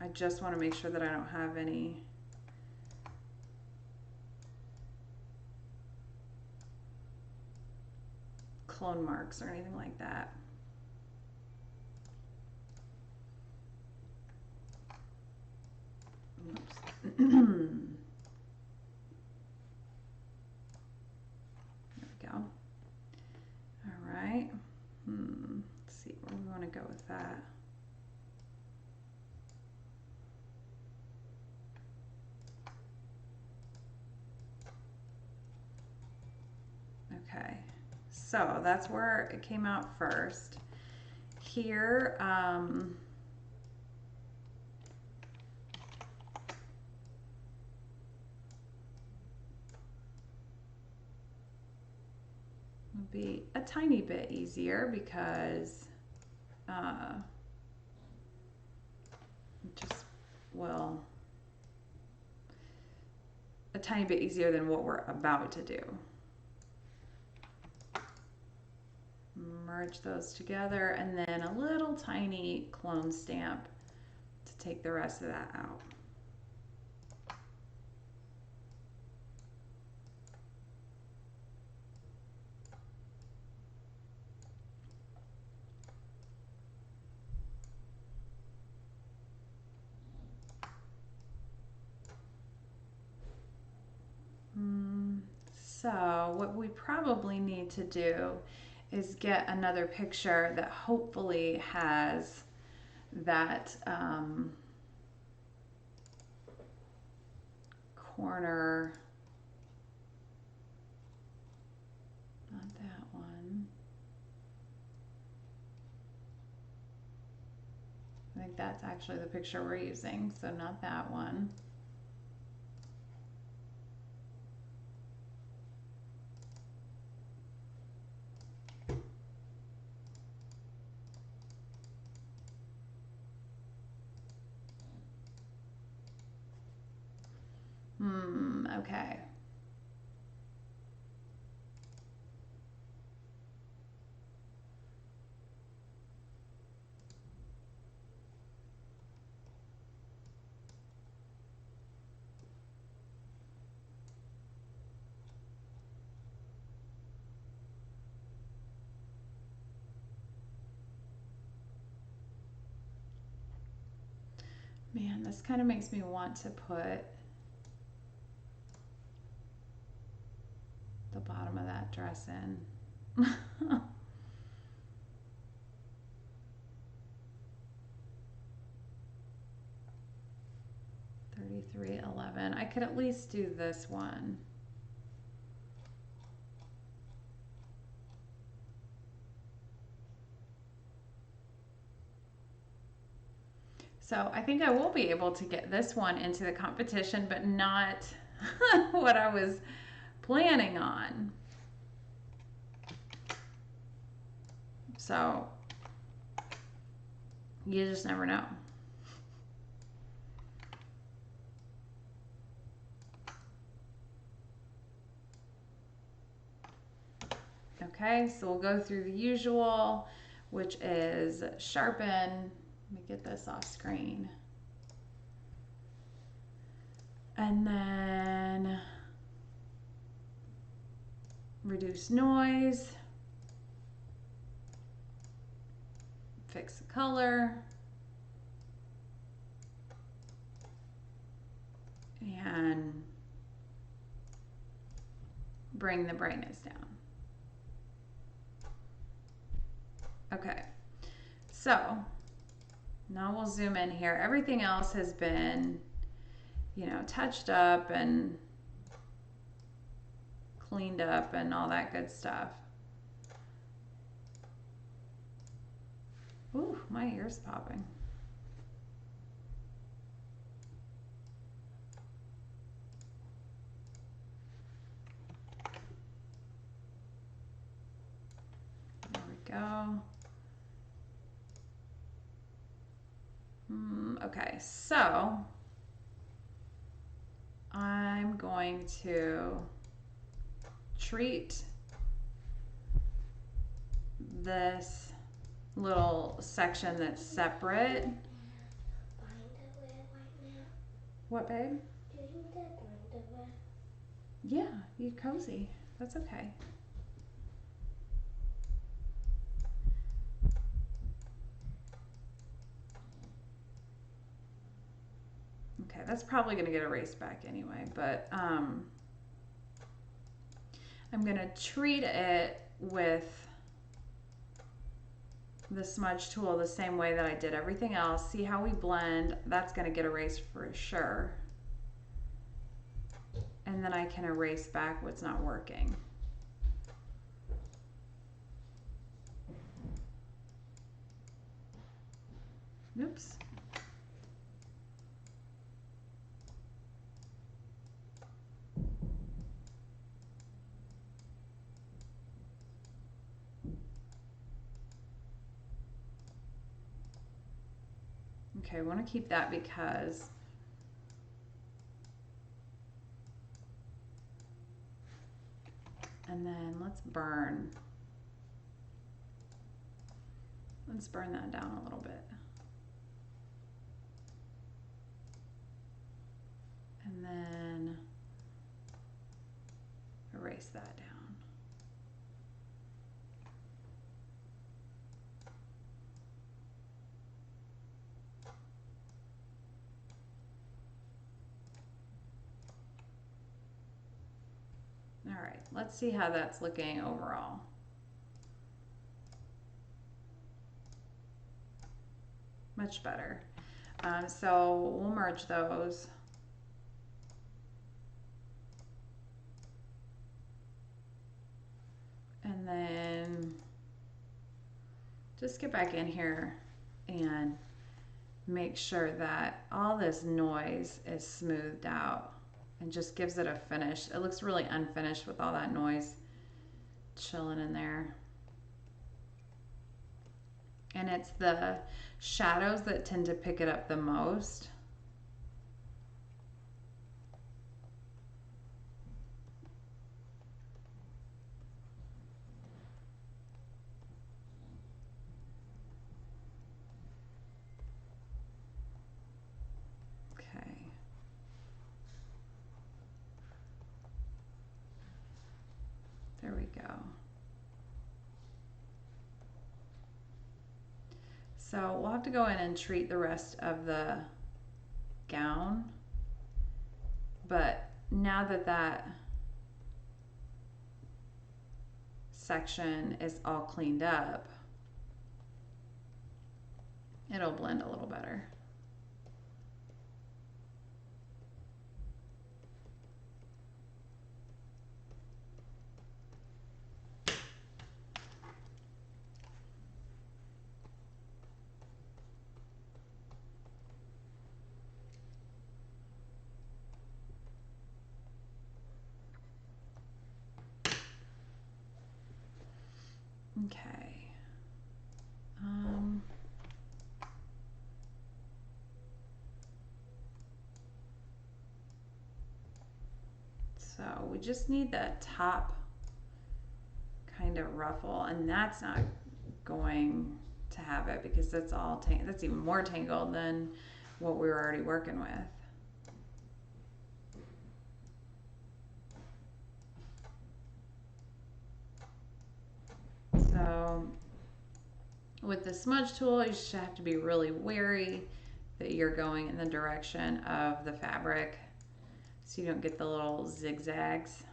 I just want to make sure that I don't have any clone marks or anything like that. Oops. There we go. All right. Let's see where we want to go with that. Okay, so that's where it came out first. Here, will be a tiny bit easier because just, well, a tiny bit easier than what we're about to do. Merge those together and then a little tiny clone stamp to take the rest of that out. So what we probably need to do is get another picture that hopefully has that corner, not that one. I think that's actually the picture we're using, so not that one. Okay. Man, this kind of makes me want to put the bottom of that dress in. 33.11. I could at least do this one. So I think I will be able to get this one into the competition, but not what I was planning on. So you just never know. Okay, so we'll go through the usual, which is sharpen. Let me get this off screen. And then reduce noise. Fix the color. And bring the brightness down. Okay, so now we'll zoom in here. Everything else has been, you know, touched up and cleaned up and all that good stuff. Ooh, my ear's popping. There we go. Okay, so I'm going to treat this little section that's separate. Find underwear right now. What, babe? Do you need that underwear? Yeah, you're cozy. That's okay. Okay, that's probably going to get erased back anyway, but I'm going to treat it with the smudge tool the same way that I did everything else. See how we blend? That's going to get erased for sure. And then I can erase back what's not working. Oops. Okay, I want to keep that because and then let's burn that down a little bit. And then erase that down. All right, let's see how that's looking overall. Much better. So we'll merge those. And then just get back in here and make sure that all this noise is smoothed out and just gives it a finish. It looks really unfinished with all that noise chilling in there. And it's the shadows that tend to pick it up the most. Okay. There we go. So we'll have to go in and treat the rest of the gown. But now that that section is all cleaned up, it'll blend a little better. Okay. So we just need that top kind of ruffle, and that's not going to have it because that's all that's even more tangled than what we were already working with. So with the smudge tool, you should have to be really wary that you're going in the direction of the fabric so you don't get the little zigzags.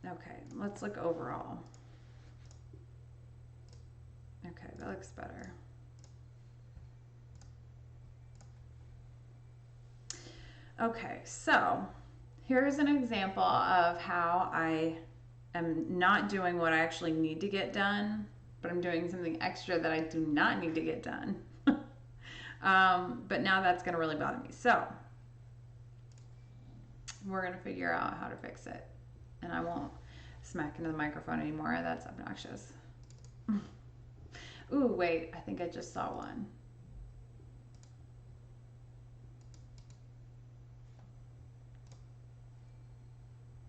Okay, let's look overall. Okay, that looks better. Okay, so here's an example of how I am not doing what I actually need to get done, but I'm doing something extra that I do not need to get done. But now that's gonna really bother me. So we're gonna figure out how to fix it. And I won't smack into the microphone anymore, that's obnoxious. Ooh, wait, I think I just saw one.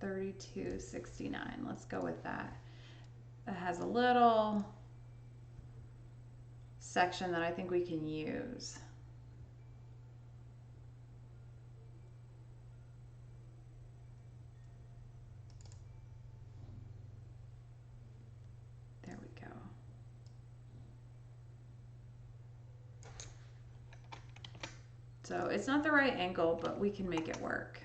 $32.69. Let's go with that. That has a little section that I think we can use. There we go. So it's not the right angle, but we can make it work.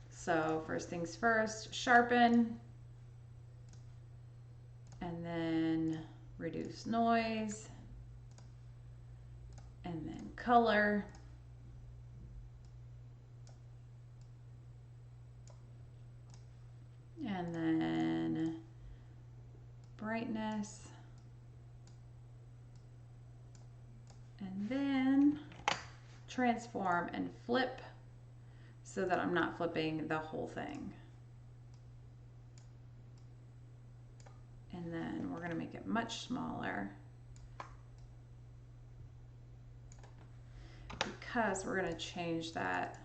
So first things first, sharpen, and then reduce noise, and then color, and then brightness, and then transform and flip so that I'm not flipping the whole thing. And then we're gonna make it much smaller because we're gonna change that.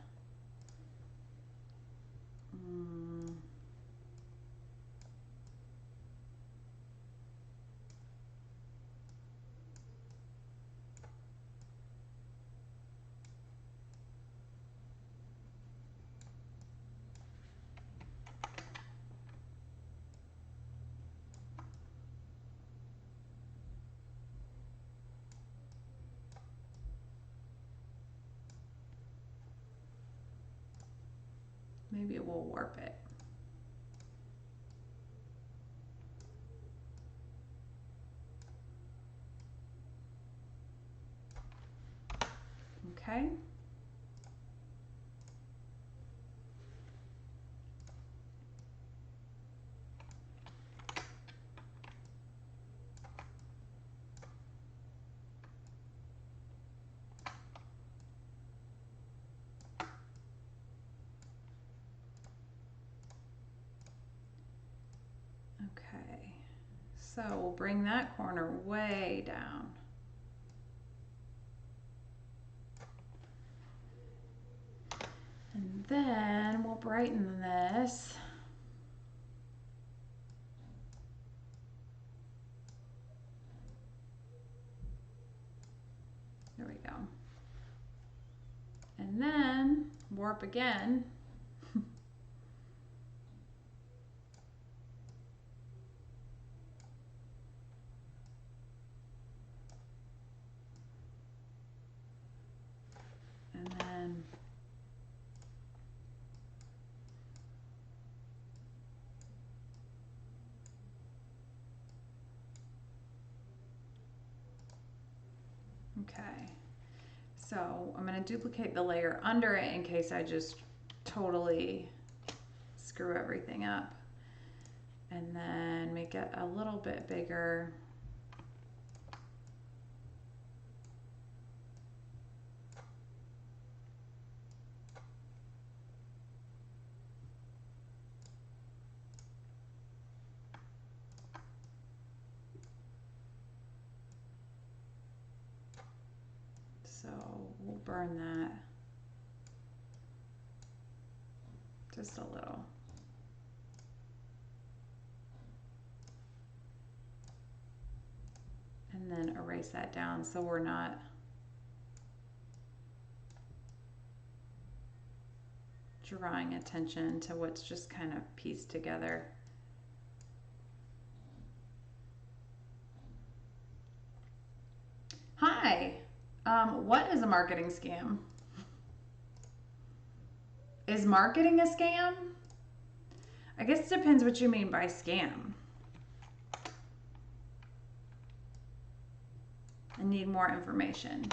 Maybe it will warp it. Okay. Okay, so we'll bring that corner way down. And then we'll brighten this. There we go. And then warp again. Okay, so I'm going to duplicate the layer under it in case I just totally screw everything up. And then make it a little bit bigger. So we'll burn that just a little. And then erase that down so we're not drawing attention to what's just kind of pieced together. Hi, what is a marketing scam? Is marketing a scam? I guess it depends what you mean by scam. I need more information.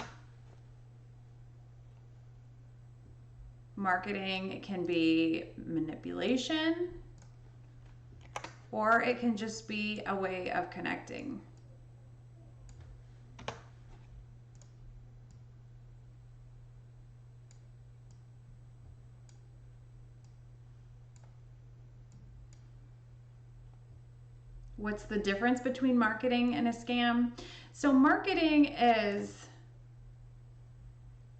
Marketing can be manipulation, or it can just be a way of connecting. What's the difference between marketing and a scam? So marketing is,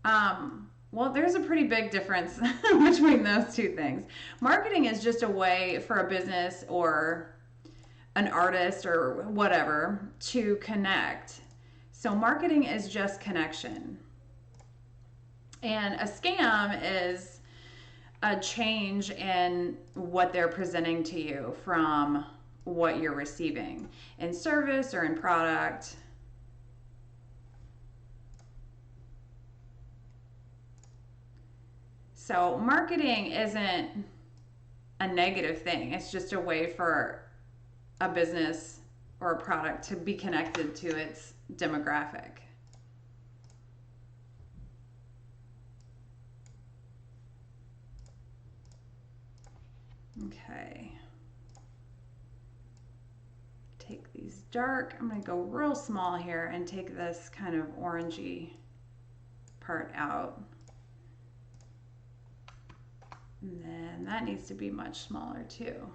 well, there's a pretty big difference between those two things. Marketing is just a way for a business or an artist or whatever to connect. So marketing is just connection. And a scam is a change in what they're presenting to you from what you're receiving in service or in product. So marketing isn't a negative thing. It's just a way for a business or a product to be connected to its demographic. Okay. Take these dark. I'm going to go real small here and take this kind of orangey part out. And then that needs to be much smaller too.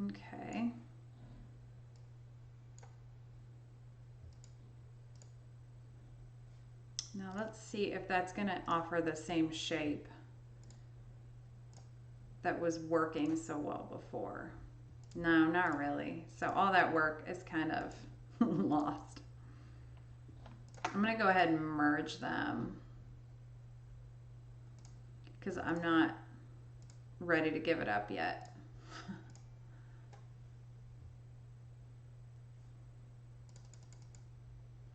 Okay. Now let's see if that's going to offer the same shape that was working so well before. No, not really. So all that work is kind of lost. I'm going to go ahead and merge them because I'm not ready to give it up yet.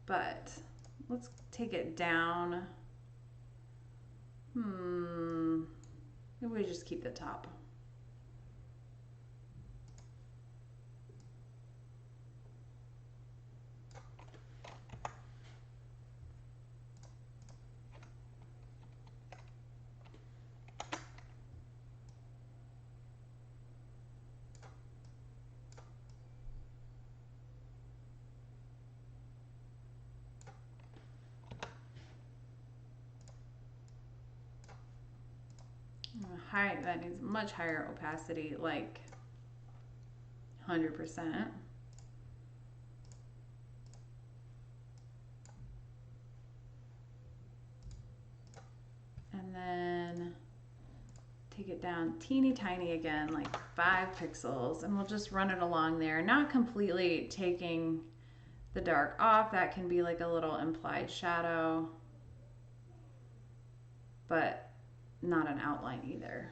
But let's take it down. Maybe we just keep the top. High, that needs much higher opacity, like 100%. And then take it down teeny tiny again, like 5 pixels, and we'll just run it along there, not completely taking the dark off. That can be like a little implied shadow, but not an outline either.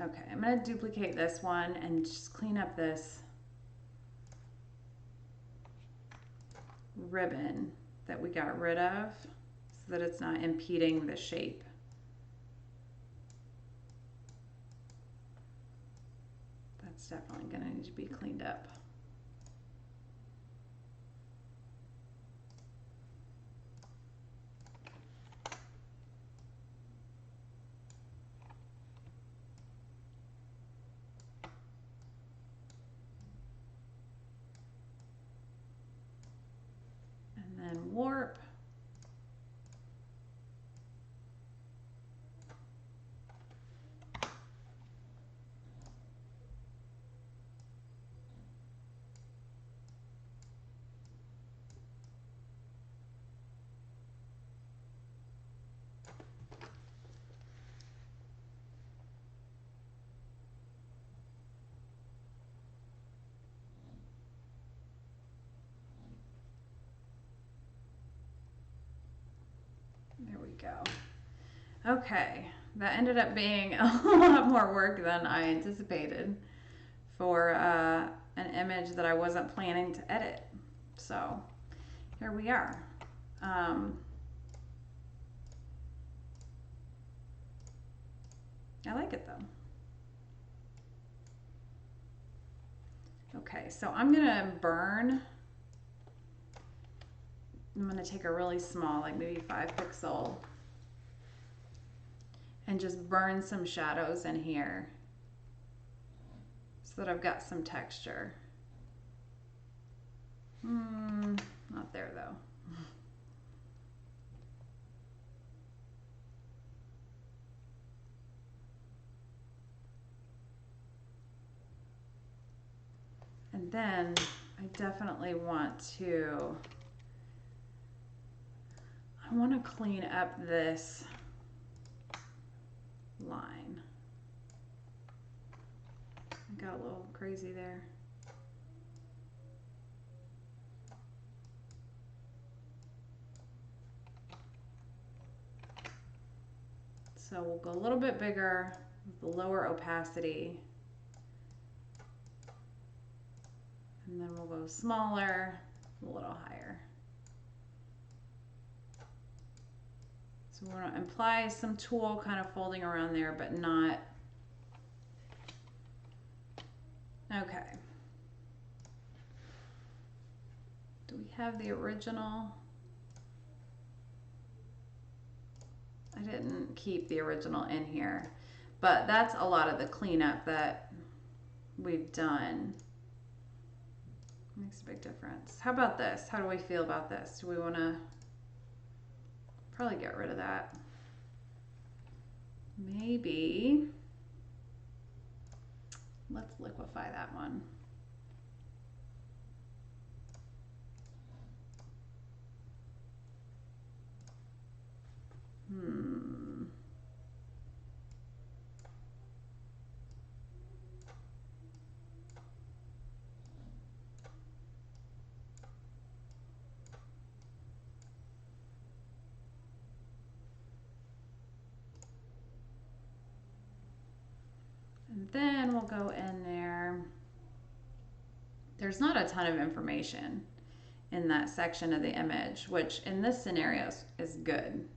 Okay, I'm going to duplicate this one and just clean up this ribbon that we got rid of so that it's not impeding the shape. That's definitely going to need to be cleaned up. And then warp. There we go. Okay, that ended up being a lot more work than I anticipated for an image that I wasn't planning to edit. So here we are. I like it though. Okay, so I'm gonna burn. I'm gonna take a really small, like maybe 5 pixel, and just burn some shadows in here so that I've got some texture. Not there though. And then I definitely want to clean up this line. I got a little crazy there. So we'll go a little bit bigger with the lower opacity. And then we'll go smaller, a little higher. So we're going to imply some tool kind of folding around there, but not. Okay. Do we have the original? I didn't keep the original in here, but that's a lot of the cleanup that we've done. Makes a big difference. How about this? How do we feel about this? Do we want to probably get rid of that? Maybe let's liquefy that one. And then we'll go in there. There's not a ton of information in that section of the image, which in this scenario is good.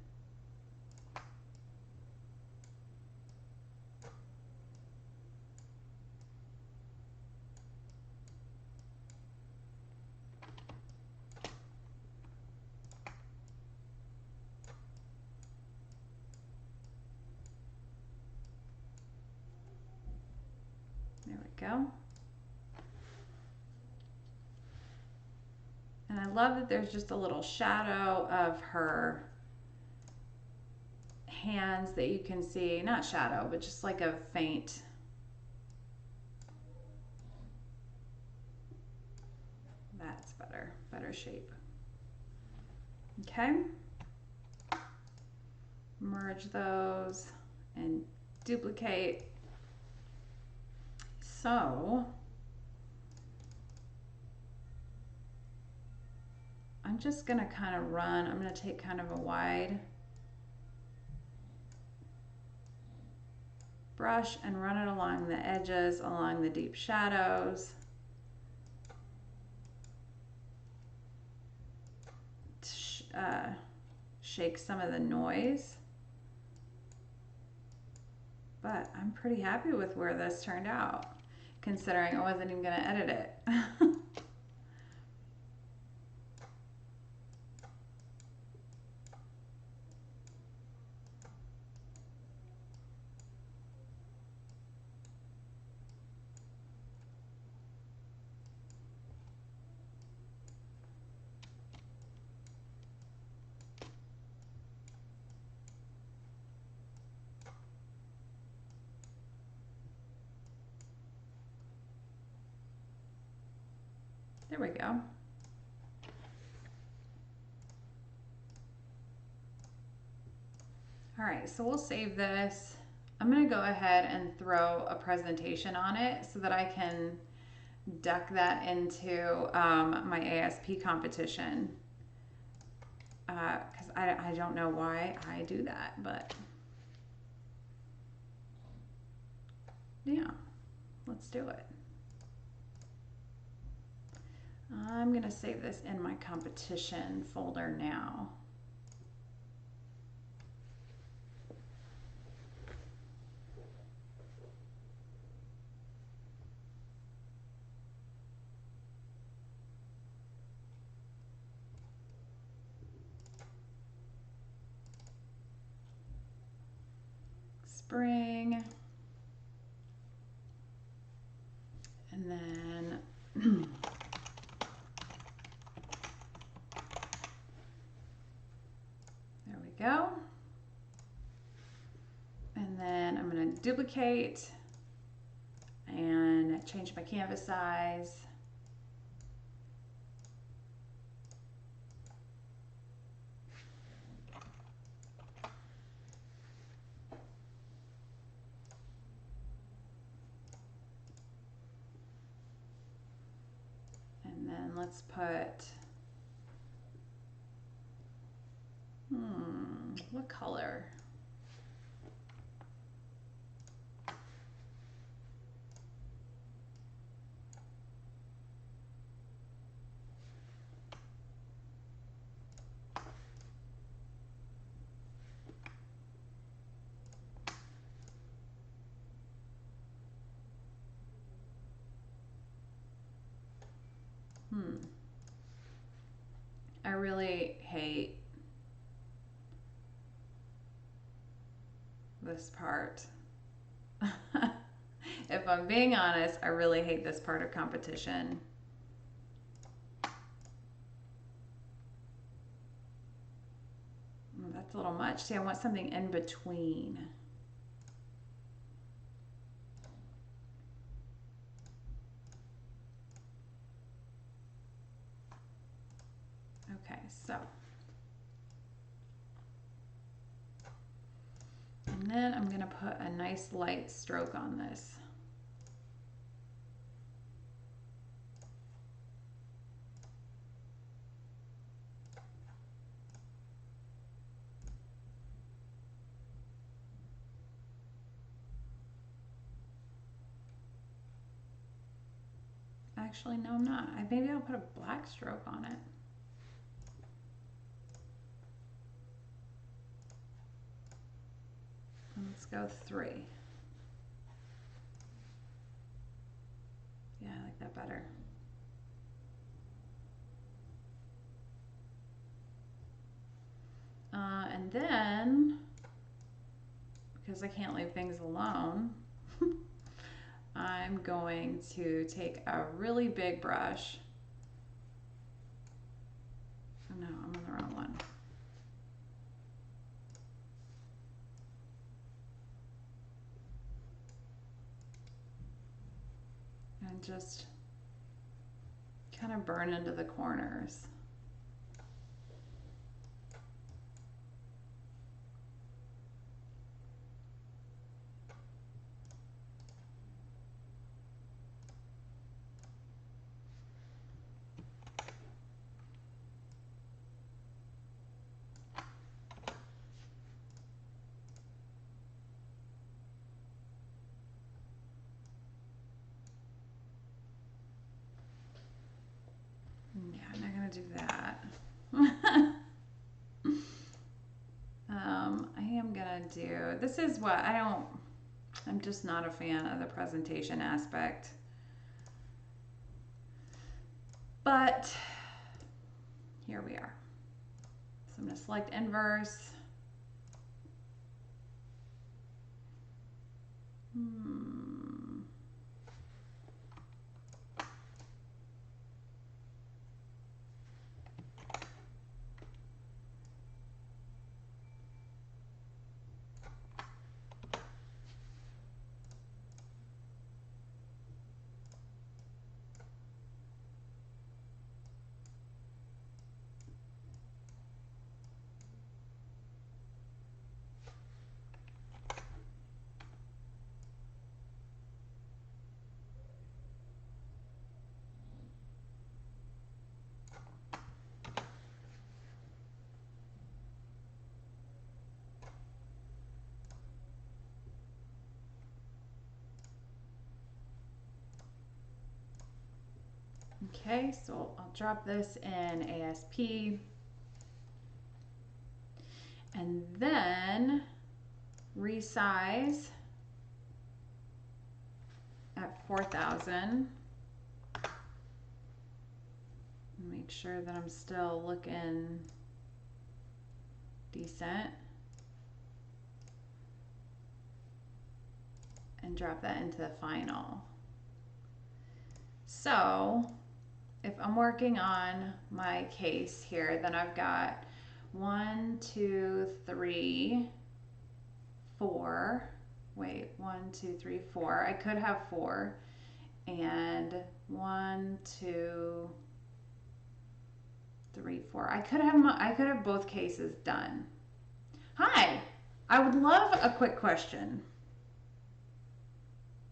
There we go. And I love that there's just a little shadow of her hands that you can see. Not shadow, but just like a faint. That's better, better shape. Okay. Merge those and duplicate. So I'm just gonna kind of run, I'm gonna take kind of a wide brush and run it along the edges, along the deep shadows. Shake some of the noise. But I'm pretty happy with where this turned out, considering I wasn't even gonna edit it. There we go. All right, so we'll save this. I'm gonna go ahead and throw a presentation on it so that I can duck that into my ASP competition. Because I don't know why I do that, but yeah, let's do it. I'm gonna save this in my competition folder now. Spring. And then there we go. And then I'm going to duplicate and change my canvas size. And then let's put, what color? I really hate this part. If I'm being honest, I really hate this part of competition. That's a little much. See, I want something in between. Okay, so. And then I'm going to put a nice light stroke on this. Actually, no, I'm not. Maybe I'll put a black stroke on it. Let's go 3. Yeah, I like that better. And then, because I can't leave things alone, I'm going to take a really big brush. Oh no, I'm on the wrong one. And just kind of burn into the corners. Yeah, I'm not gonna do that. I am gonna do, this is what I'm just not a fan of the presentation aspect. But here we are. So I'm gonna select inverse. Okay, so I'll drop this in ASP and then resize at 4,000. Make sure that I'm still looking decent. And drop that into the final. So if I'm working on my case here, then I've got 1, 2, 3, 4. Wait, 1, 2, 3, 4. I could have 4. And 1, 2, 3, 4. I could have both cases done. Hi, I would love a quick question.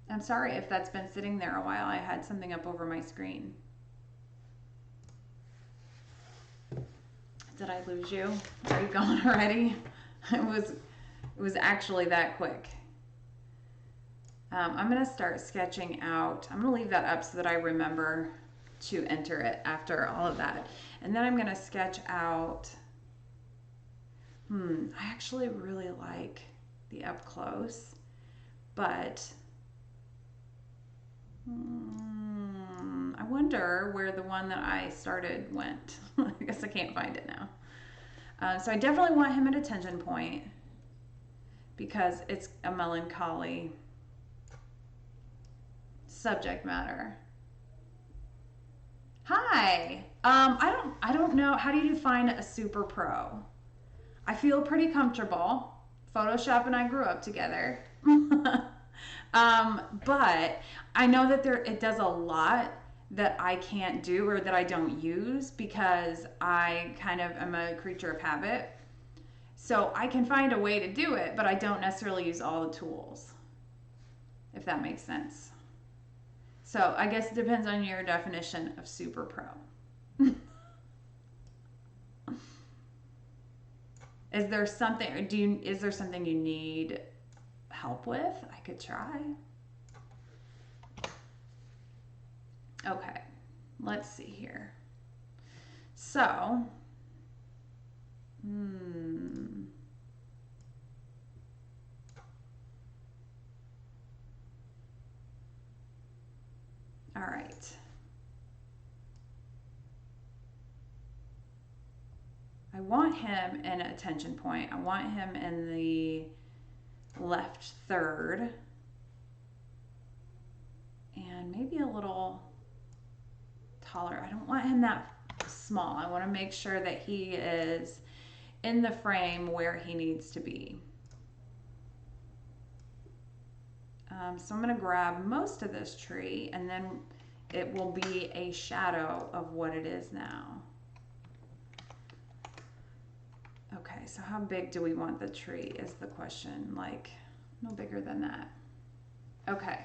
I'm sorry if that's been sitting there a while. I had something up over my screen. Did I lose you? Are you gone already? It was actually that quick. I'm gonna start sketching out. I'm gonna leave that up so that I remember to enter it after all of that. And then I'm gonna sketch out, I actually really like the up close, but I wonder where the one that I started went. I guess I can't find it now. So I definitely want him at a tension point because it's a melancholy subject matter. Hi. I don't know. How do you define a super pro? I feel pretty comfortable. Photoshop and I grew up together. But I know that it does a lot that I can't do or that I don't use because I kind of am a creature of habit. So I can find a way to do it, but I don't necessarily use all the tools, if that makes sense. So I guess it depends on your definition of super pro. Is there something you need help with? I could try. Okay, let's see here. So, all right. I want him in a tension point. I want him in the left third. And maybe a little taller. I don't want him that small. I want to make sure that he is in the frame where he needs to be. So I'm going to grab most of this tree and then it will be a shadow of what it is now. Okay, so how big do we want the tree is the question. Like, no bigger than that. Okay.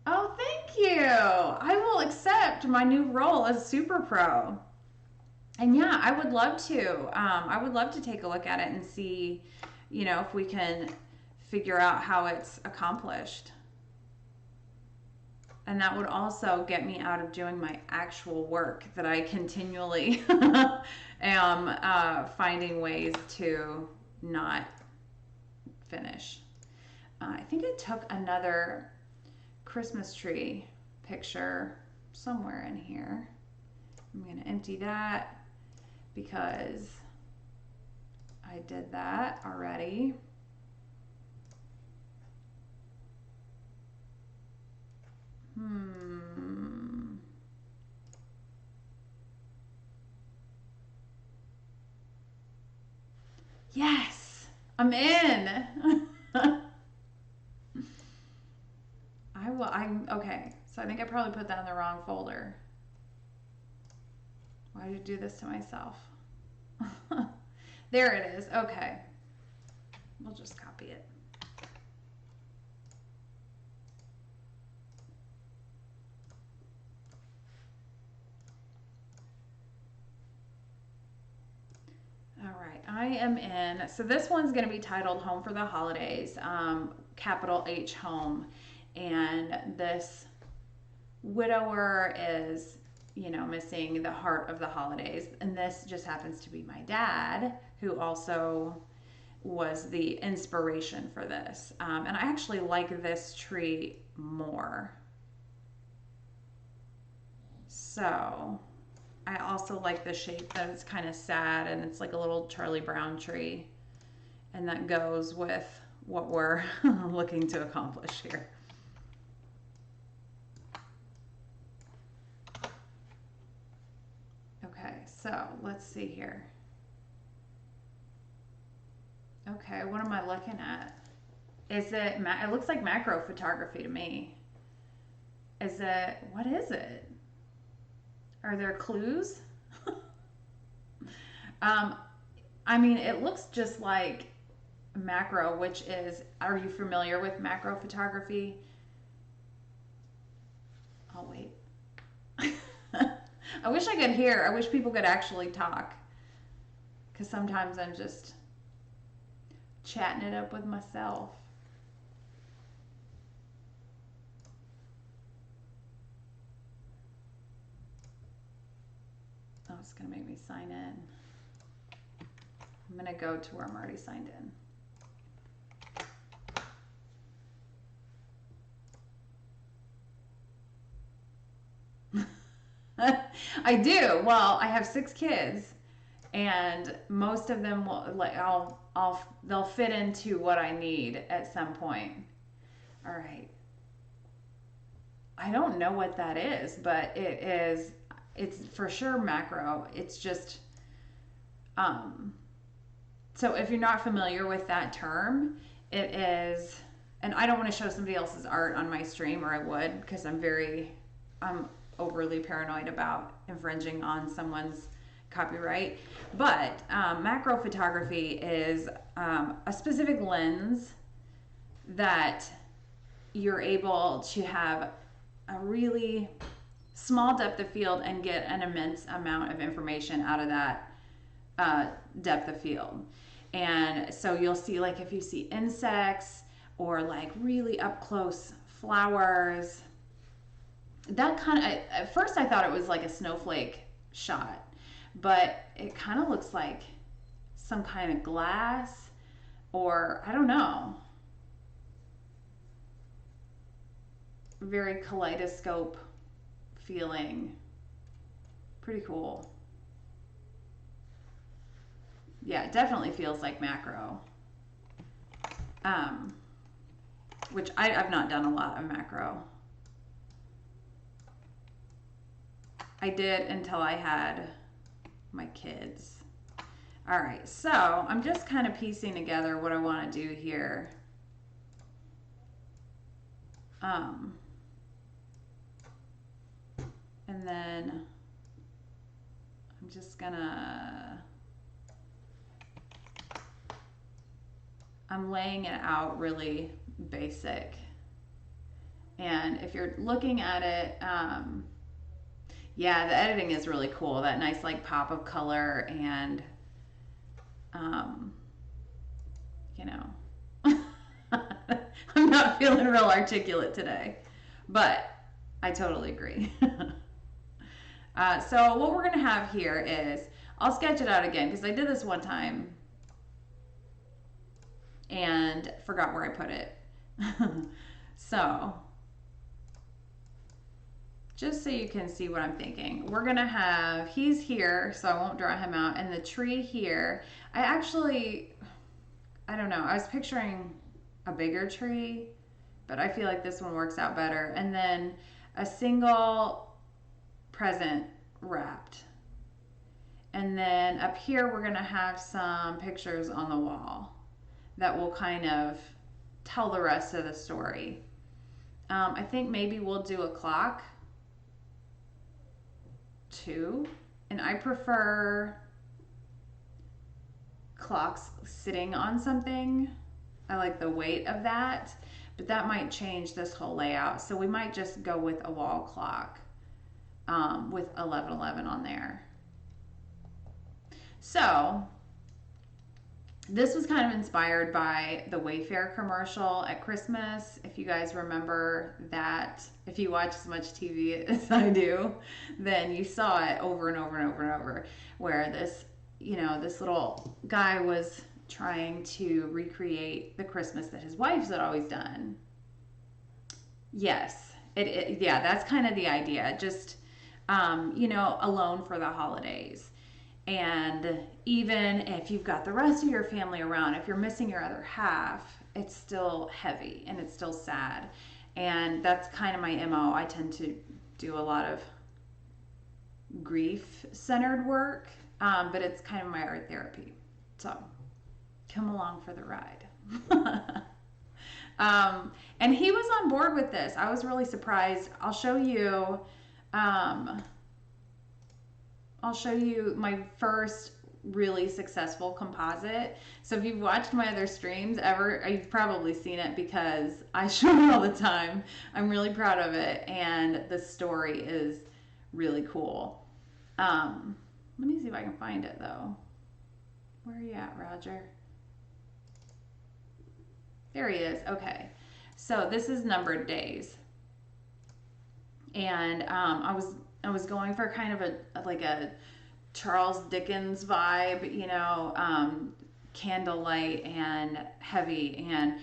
Oh, thank you. I will accept my new role as super pro. And yeah, I would love to take a look at it and see, if we can figure out how it's accomplished. And that would also get me out of doing my actual work that I continually am finding ways to not finish. I think I took another Christmas tree picture somewhere in here. I'm going to empty that because I did that already. Yes, I'm in. I'm okay. So I think I probably put that in the wrong folder. Why did I do this to myself? There it is. Okay. We'll just copy it. All right, I am in. So this one's going to be titled Home for the Holidays, capital H home. And this widower is, you know, missing the heart of the holidays. And this just happens to be my dad, who also was the inspiration for this. And I actually like this tree more. So I also like the shape that it's kind of sad and it's like a little Charlie Brown tree. And that goes with what we're looking to accomplish here. Okay, so let's see here. Okay, what am I looking at? Is it, it looks like macro photography to me. Is it, what is it? Are there clues? I mean, it looks just like macro, which is, are you familiar with macro photography? I'll wait. I wish I could hear. I wish people could actually talk. Because sometimes I'm just chatting it up with myself. Oh, it's going to make me sign in. I'm going to go to where I'm already signed in. I do. Well, I have 6 kids, and most of them will they'll fit into what I need at some point. All right. I don't know what that is, but it's for sure macro. It's just so if you're not familiar with that term, it is, and I don't want to show somebody else's art on my stream, or I would, because I'm overly paranoid about infringing on someone's copyright. But macro photography is a specific lens that you're able to have a really small depth of field and get an immense amount of information out of that depth of field. And so you'll see, like, if you see insects or like really up close flowers, that kind of, at first I thought it was like a snowflake shot, but it kind of looks like some kind of glass, or I don't know. Very kaleidoscope feeling. Pretty cool. Yeah, it definitely feels like macro. Which I've not done a lot of macro. I did until I had my kids. All right, so I'm just kind of piecing together what I want to do here. And then I'm just gonna, I'm laying it out really basic. And if you're looking at it, yeah, the editing is really cool. That nice like pop of color and, you know, I'm not feeling real articulate today, but I totally agree. So what we're going to have here is, I'll sketch it out again because I did this one time and forgot where I put it. So just so you can see what I'm thinking, we're going to have, he's here, so I won't draw him out, and the tree here. I don't know, I was picturing a bigger tree, but I feel like this one works out better. And then a single present wrapped. And then up here we're gonna have some pictures on the wall that will kind of tell the rest of the story. I think maybe we'll do a clock too, and I prefer clocks sitting on something. I like the weight of that, but that might change this whole layout. So we might just go with a wall clock with 11:11 on there. So this was kind of inspired by the Wayfair commercial at Christmas. If you guys remember that, if you watch as much TV as I do, then you saw it over and over and over and over, where this, this little guy was trying to recreate the Christmas that his wives had always done. Yes, yeah, that's kind of the idea. Just, alone for the holidays. And even if you've got the rest of your family around, if you're missing your other half, it's still heavy and it's still sad. And that's kind of my MO. I tend to do a lot of grief-centered work, but it's kind of my art therapy. So come along for the ride. And he was on board with this. I was really surprised. I'll show you my first really successful composite. So if you've watched my other streams ever, you've probably seen it because I show it all the time. I'm really proud of it, and the story is really cool. Let me see if I can find it though. Where are you at, Roger? There he is. Okay. So this is numbered days. And I was going for kind of a Charles Dickens vibe, candlelight and heavy. And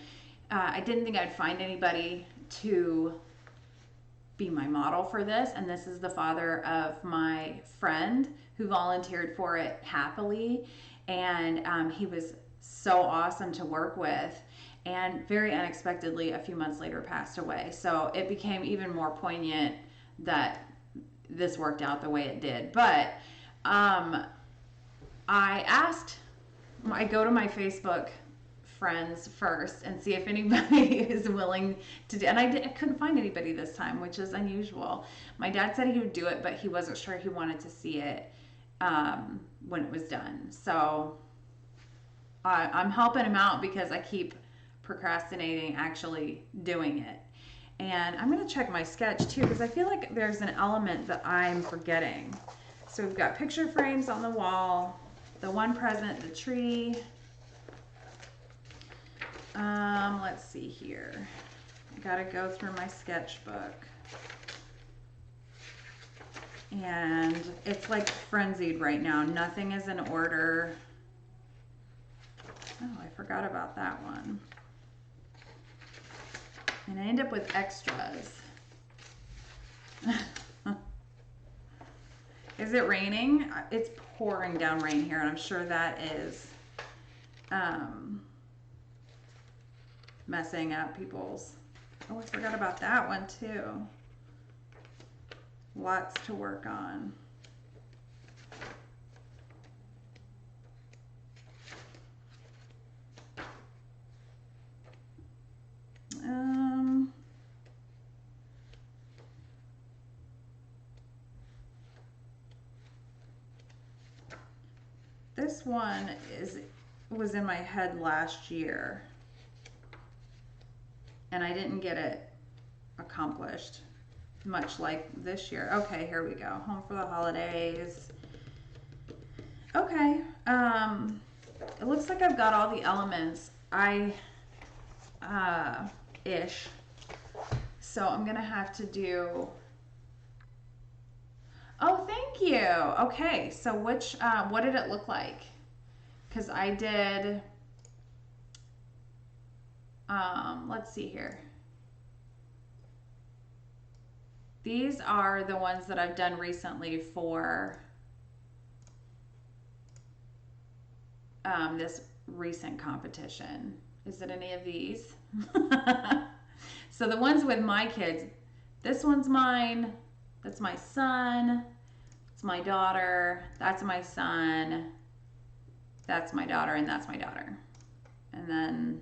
I didn't think I'd find anybody to be my model for this. And this is the father of my friend who volunteered for it happily. And he was so awesome to work with. And very unexpectedly, a few months later, passed away. So it became even more poignant that this worked out the way it did. But I go to my Facebook friends first and see if anybody is willing to do, and I couldn't find anybody this time, which is unusual. My dad said he would do it, but he wasn't sure he wanted to see it when it was done. So I'm helping him out because I keep procrastinating actually doing it. And I'm going to check my sketch too, because I feel like there's an element that I'm forgetting. So we've got picture frames on the wall, the one present, the tree. Let's see here. I got to go through my sketchbook. And it's like frenzied right now. Nothing is in order. Oh, I forgot about that one. And I end up with extras. Is it raining? It's pouring down rain here, and I'm sure that is messing up people's... Oh, I forgot about that one too. Lots to work on. This one was in my head last year, and I didn't get it accomplished, much like this year. Okay, here we go. Home for the holidays. Okay, it looks like I've got all the elements. ish. So I'm gonna have to do, oh, thank you. Okay, so what did it look like? Because I did, let's see here. These are the ones that I've done recently for this recent competition. Is it any of these? So the ones with my kids, this one's mine, that's my son, it's my daughter, that's my son, that's my daughter, and that's my daughter. And then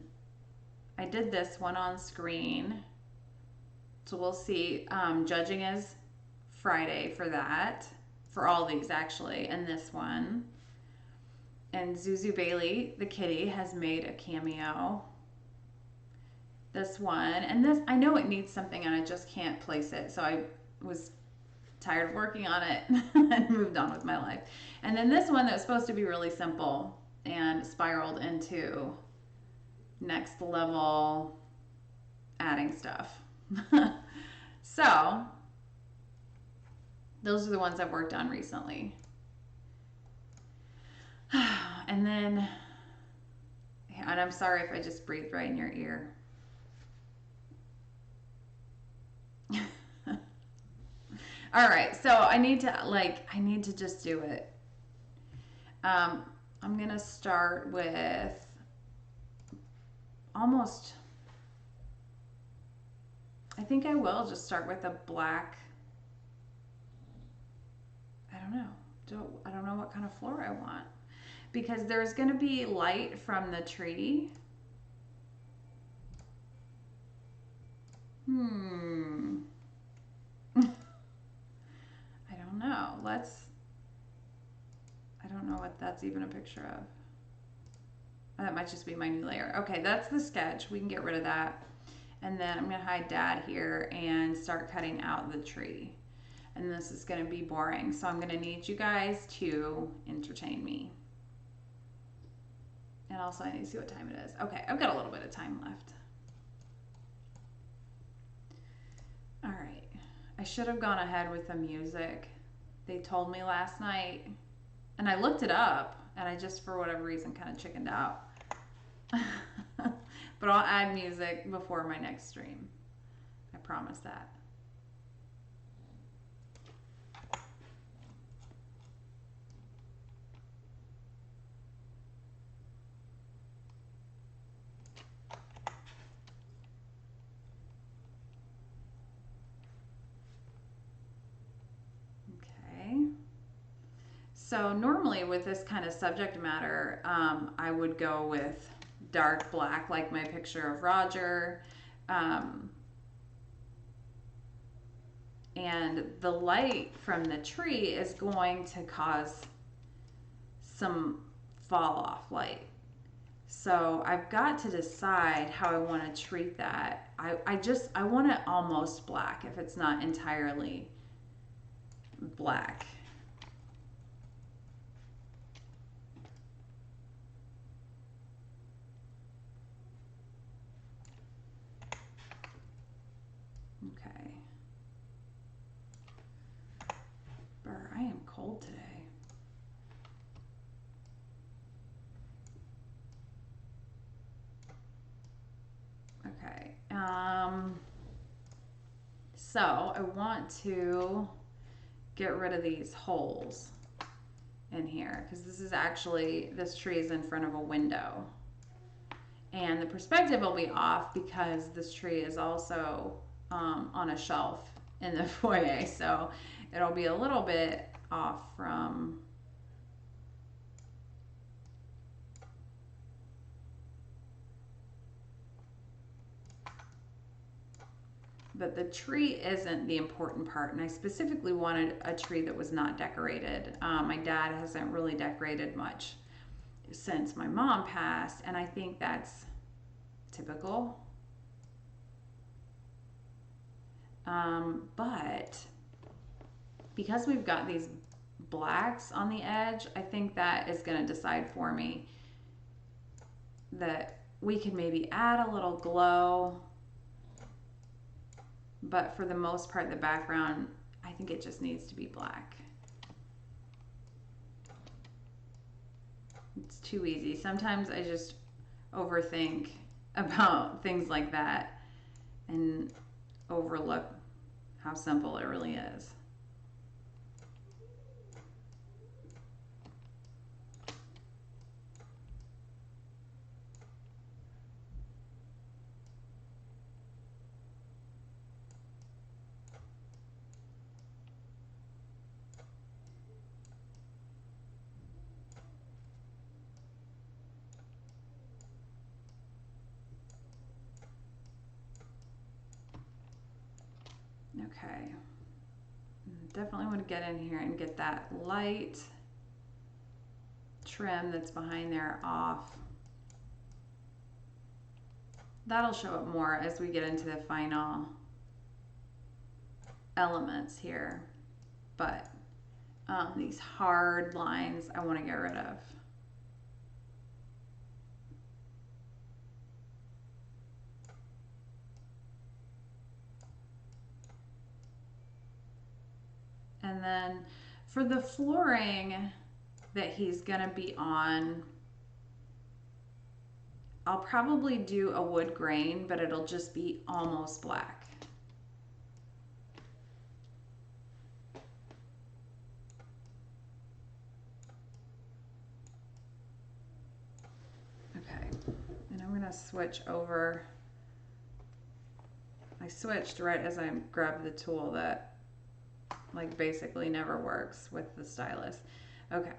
I did this one on screen. So we'll see. Judging is Friday for that, for all these actually, and this one. And Zuzu Bailey, the kitty, has made a cameo. This one, and this, I know it needs something and I just can't place it. So I was tired of working on it and moved on with my life. And then this one that was supposed to be really simple and spiraled into next level adding stuff. So those are the ones I've worked on recently. And then, and I'm sorry if I just breathed right in your ear. All right, so I need to just do it. I'm gonna start with almost, I think I will just start with a black, I don't know what kind of floor I want, because there's gonna be light from the tree. I don't know. I don't know what that's even a picture of. That might just be my new layer. Okay, that's the sketch. We can get rid of that. And then I'm gonna hide Dad here and start cutting out the tree. And this is gonna be boring. So I'm gonna need you guys to entertain me. And also I need to see what time it is. Okay, I've got a little bit of time left. All right, I should have gone ahead with the music. They told me last night, and I looked it up, and I just, for whatever reason, kind of chickened out. But I'll add music before my next stream. I promise that. So normally with this kind of subject matter, I would go with dark black, like my picture of Roger. And the light from the tree is going to cause some fall off light. So I've got to decide how I want to treat that. I want it almost black if it's not entirely black. Okay. Brr, I am cold today. Okay. So I want to get rid of these holes in here because this tree is in front of a window. And the perspective will be off because this tree is also on a shelf in the foyer. So it'll be a little bit off from but the tree isn't the important part. And I specifically wanted a tree that was not decorated. My dad hasn't really decorated much since my mom passed, and I think that's typical. But because we've got these blacks on the edge, I think that is going to decide for me that we could maybe add a little glow but for the most part, the background, I think it just needs to be black. It's too easy. Sometimes I just overthink about things like that and overlook how simple it really is. Okay, definitely want to get in here and get that light trim that's behind there off. That'll show up more as we get into the final elements here, but these hard lines I want to get rid of. And then for the flooring that he's gonna be on, I'll probably do a wood grain, but it'll just be almost black. Okay, and I'm gonna switch over. I switched right as I grabbed the tool that like basically never works with the stylus. Okay.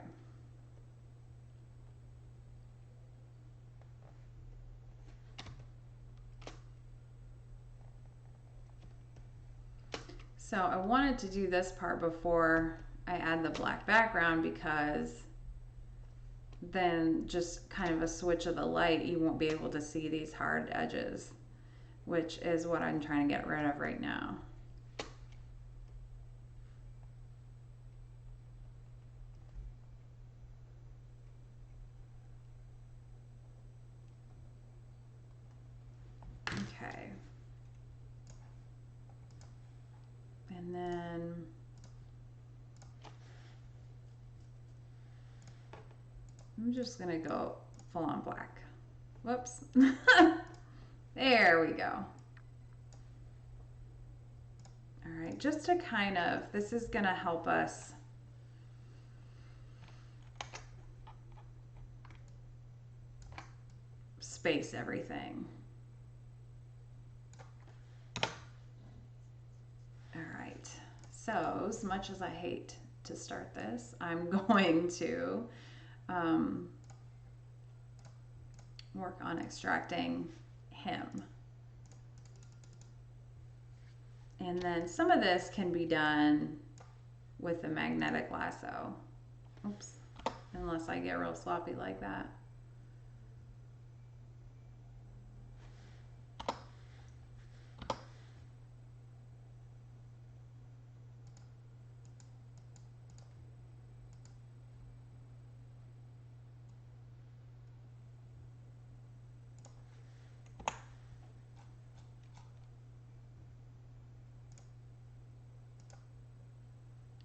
So I wanted to do this part before I add the black background, because then just kind of a switch of the light, you won't be able to see these hard edges, which is what I'm trying to get rid of right now. Okay. And then I'm just gonna go full on black. Whoops. There we go. All right, just to kind of, this is gonna help us space everything. All right, so as much as I hate to start this, I'm going to work on extracting him. And then some of this can be done with the magnetic lasso. Oops, unless I get real sloppy like that.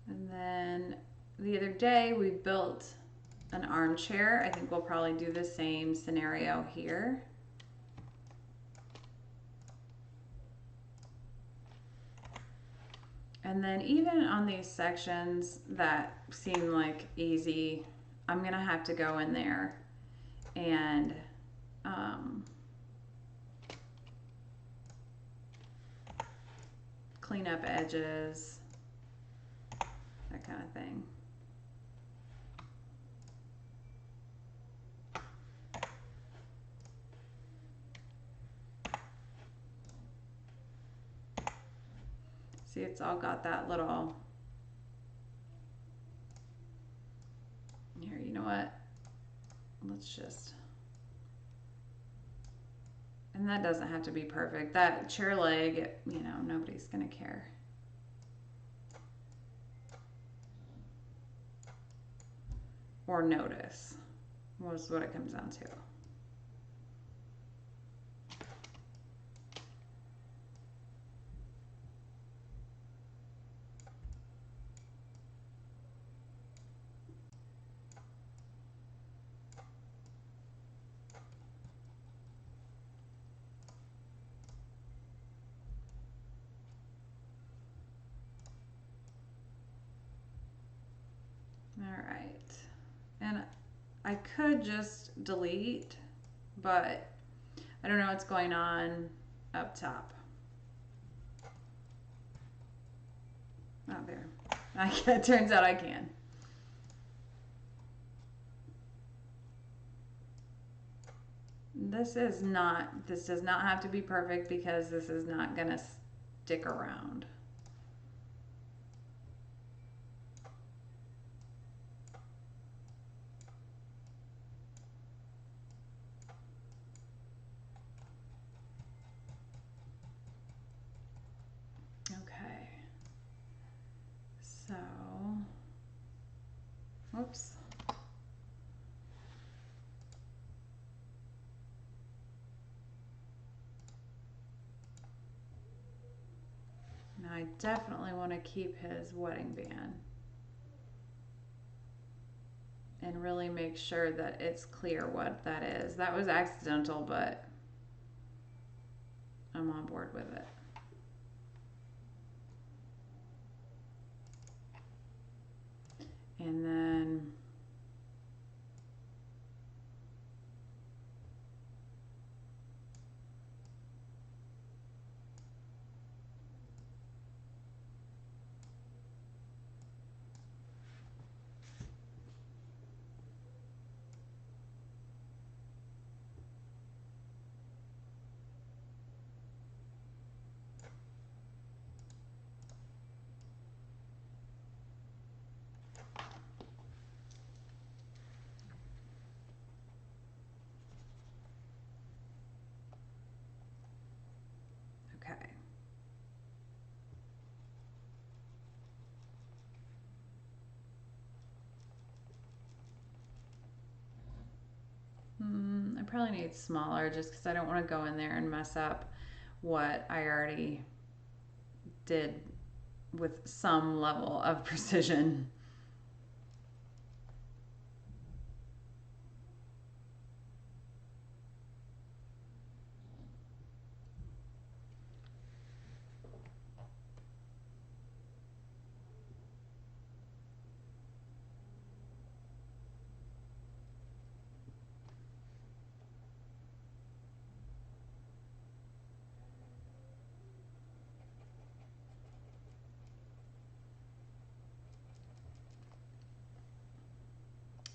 And then the other day we built an armchair. I think we'll probably do the same scenario here. And then even on these sections that seem like easy, I'm gonna have to go in there and clean up edges, that kind of thing. See, it's all got that little, here, you know what? Let's just, and that doesn't have to be perfect. That chair leg, you know, nobody's gonna care. Or notice, was what it comes down to. could just delete, but I don't know what's going on up top. Oh, there. It turns out I can. This does not have to be perfect because this is not gonna stick around. Okay. So, whoops. Now I definitely want to keep his wedding band and really make sure that it's clear what that is. That was accidental, but I'm on board with it. And then okay. I probably need smaller just because I don't want to go in there and mess up what I already did with some level of precision.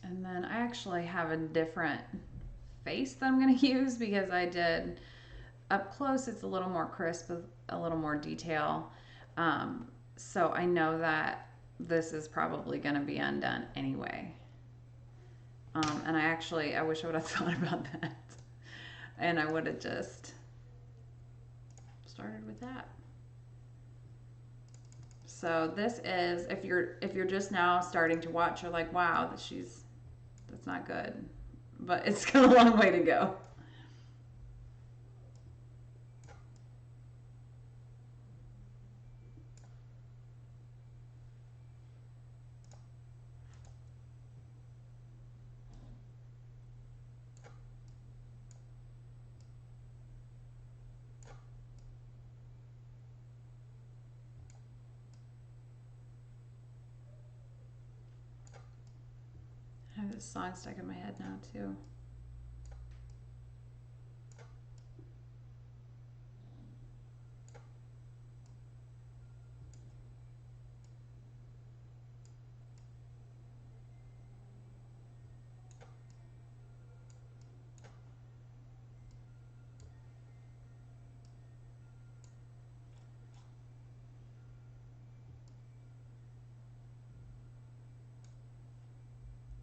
And then I actually have a different face that I'm going to use because I did up close. It's a little more crisp with a little more detail. So I know that this is probably going to be undone anyway. And I wish I would have thought about that. And I would have just started with that. So this is, if you're just now starting to watch, you're like, wow, that's not good. But it's got a long way to go. I have this song stuck in my head now too.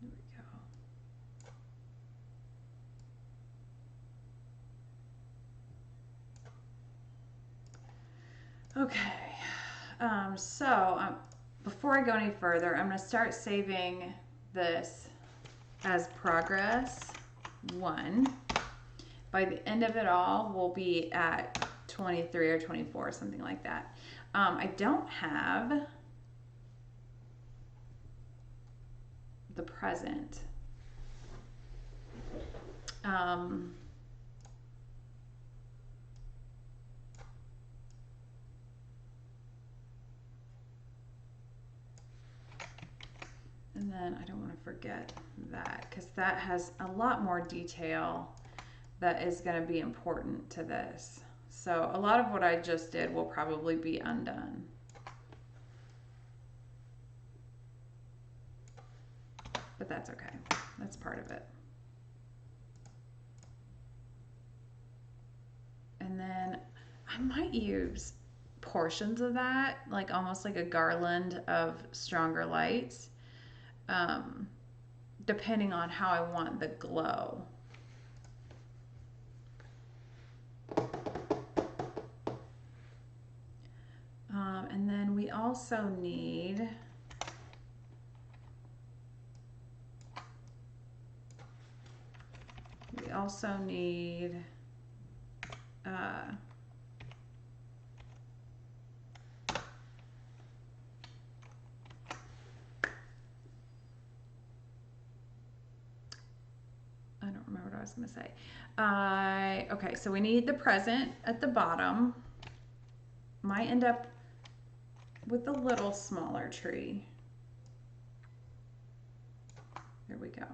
There we go. Okay. Before I go any further, I'm going to start saving this as progress 1. By the end of it all, we'll be at 23 or 24, something like that. I don't have the present. And And then I don't want to forget that because that has a lot more detail that is going to be important to this. So a lot of what I just did will probably be undone. But that's okay. That's part of it. And then I might use portions of that, like almost like a garland of stronger lights, depending on how I want the glow. And then we also need I don't remember what I was going to say. Okay, so we need the present at the bottom. Might end up with a little smaller tree. There we go.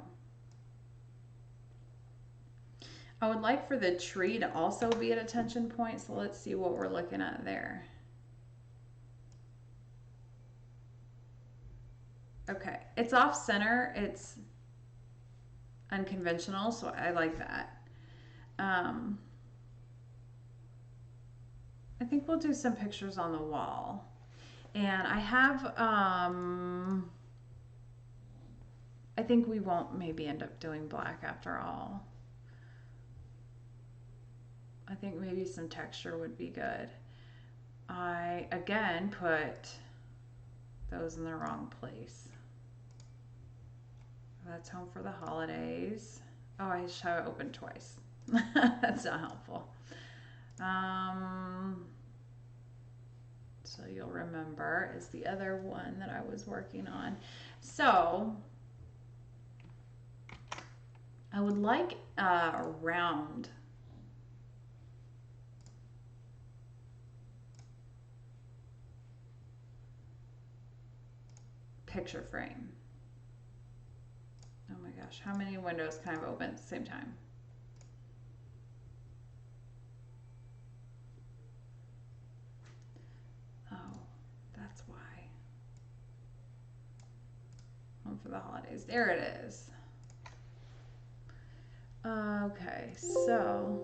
I would like for the tree to also be at a tension point, so let's see what we're looking at there. Okay, it's off center, it's unconventional, so I like that. I think we'll do some pictures on the wall. And I have, I think we won't maybe end up doing black after all. I think maybe some texture would be good. I, again, put those in the wrong place. That's Home for the Holidays. Oh, I should have it open twice. That's not helpful. So you'll remember is the other one that I was working on. So I would like a round picture frame. Oh my gosh, how many windows can I have open at the same time? Oh, that's why. Home for the Holidays. There it is. Okay, so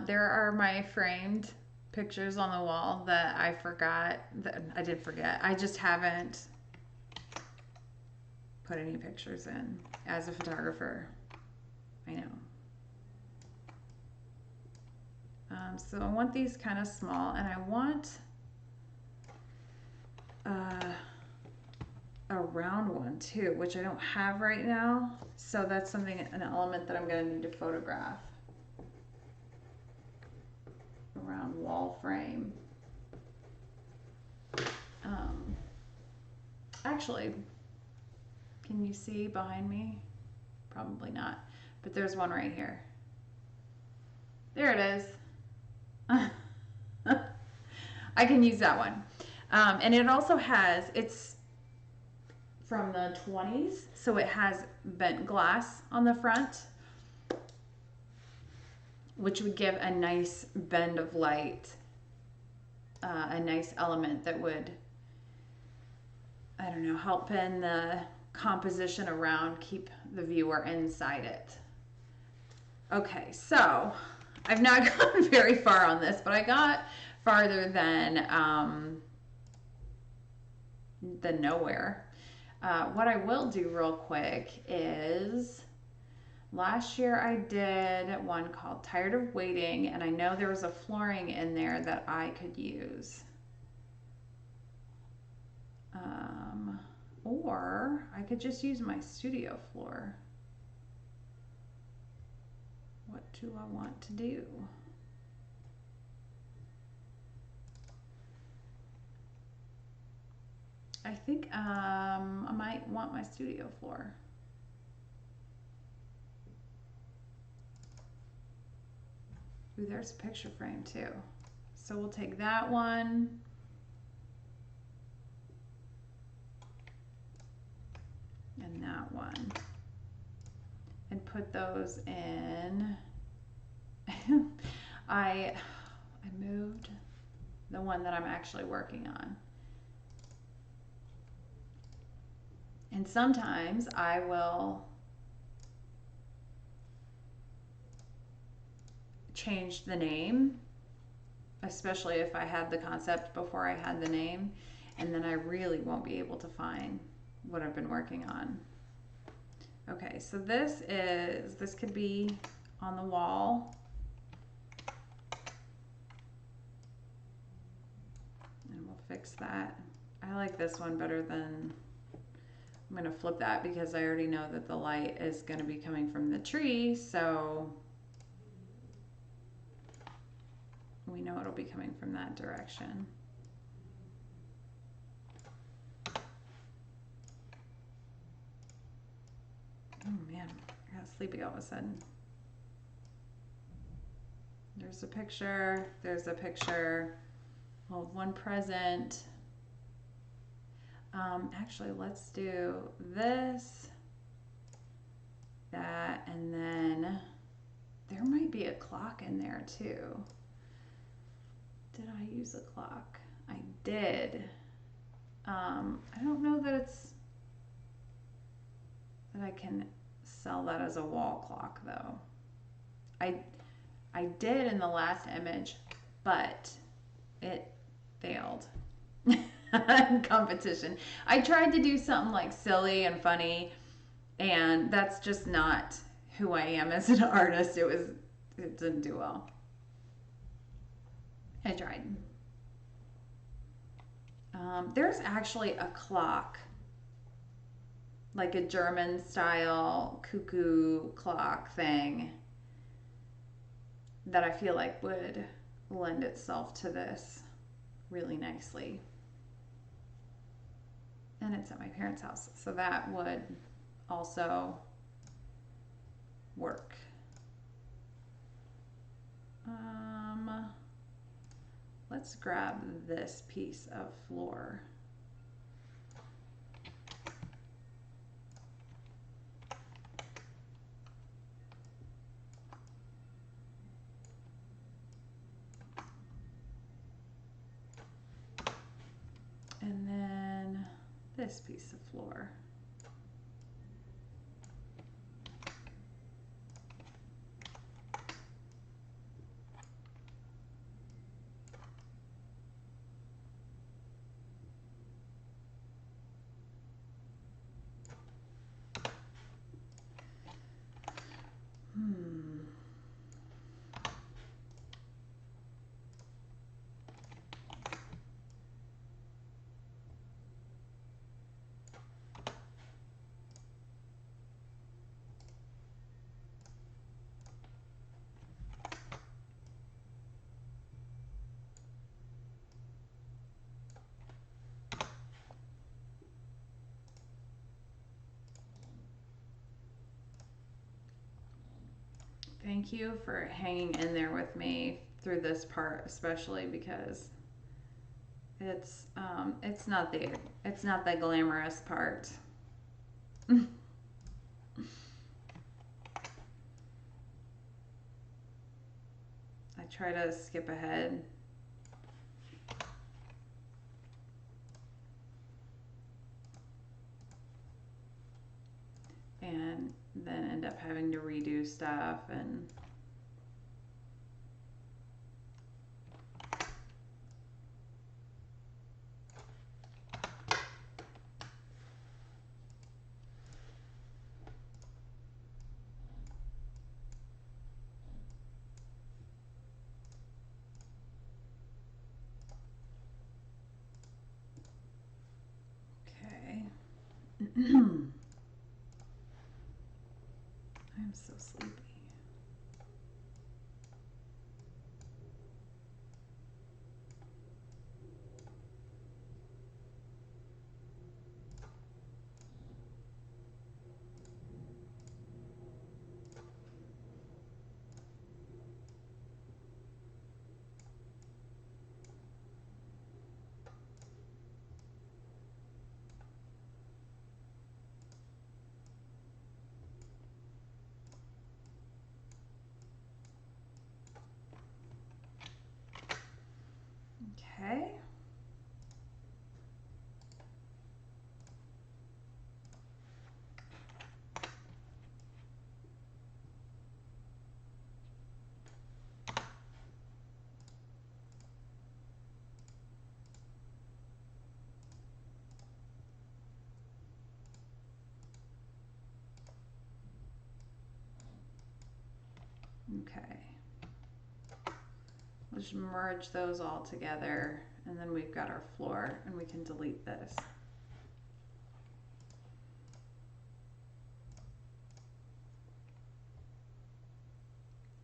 there are my framed pictures on the wall that I forgot, that I did forget. I just haven't put any pictures in as a photographer. I know. So I want these kind of small, and I want a round one too, which I don't have right now. So that's something, an element that I'm going to need to photograph. A round wall frame. Actually, can you see behind me? Probably not, but there's one right here. There it is. I can use that one. And it also has, it's from the 20s, so it has bent glass on the front, which would give a nice bend of light, a nice element that would, I don't know, help in the composition around, keep the viewer inside it. Okay, so I've not gone very far on this, but I got farther than nowhere. What I will do real quick is, last year I did one called Tired of Waiting, and I know there was a flooring in there that I could use. Or I could just use my studio floor. What do I want to do? I think I might want my studio floor. Ooh, there's a picture frame too. So we'll take that one. one and put those in. I moved the one that I'm actually working on. And sometimes I will change the name, especially if I had the concept before I had the name, and then I really won't be able to find what I've been working on. Okay, so this could be on the wall. And we'll fix that. I like this one better than, I'm gonna flip that because I already know that the light is gonna be coming from the tree, so we know it'll be coming from that direction. Oh man, I got sleepy all of a sudden. There's a picture, there's a picture. Well, one present. Actually, let's do this, that, and then there might be a clock in there too. Did I use a clock? I did. I don't know that I can sell that as a wall clock though. I did in the last image, but it failed in competition. I tried to do something like silly and funny, and that's just not who I am as an artist. It didn't do well. I tried. There's actually a clock, like a German style cuckoo clock thing, that I feel like would lend itself to this really nicely. And it's at my parents' house, so that would also work. Let's grab this piece of floor. And then this piece of floor. Thank you for hanging in there with me through this part, especially because it's not the glamorous part. I try to skip ahead. And then end up having to redo stuff and okay. I'm so sleepy. Okay. We'll just merge those all together, and then we've got our floor, and we can delete this.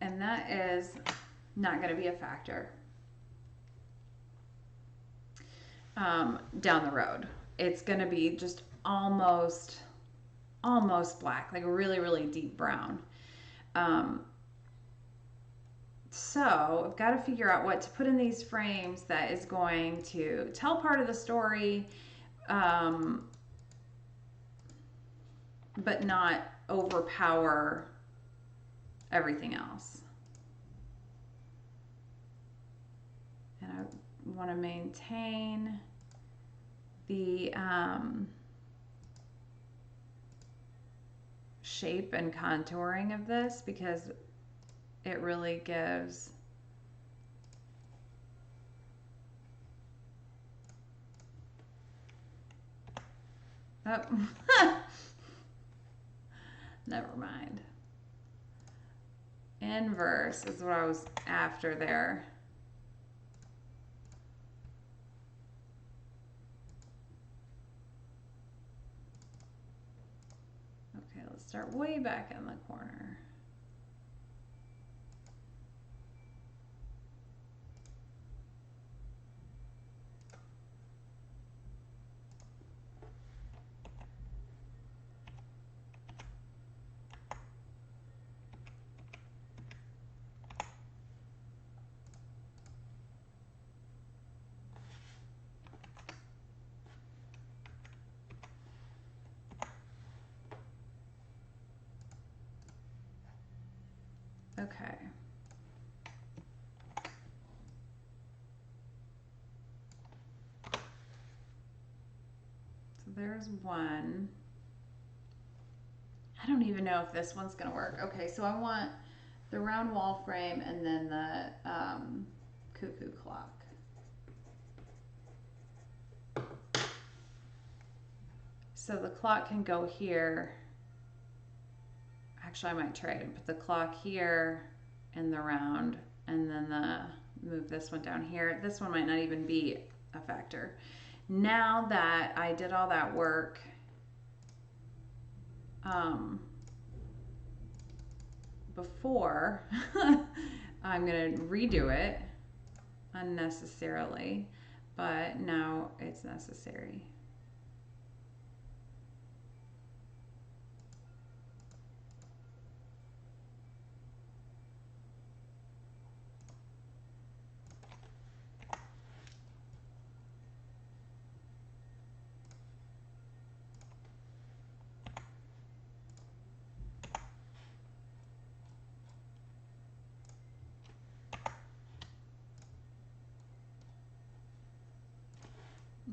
And that is not going to be a factor down the road. It's going to be just almost black, like a really deep brown. So I've got to figure out what to put in these frames that is going to tell part of the story, but not overpower everything else. And I want to maintain the shape and contouring of this because it really gives never mind. Inverse is what I was after there. Okay, let's start way back in the corner. Okay. So there's one. I don't even know if this one's gonna work. Okay, so I want the round wall frame and then the cuckoo clock. So the clock can go here. Actually, I might try to put the clock here and the round, and then move this one down here. This one might not even be a factor. Now that I did all that work, before, I'm gonna redo it unnecessarily, but now it's necessary.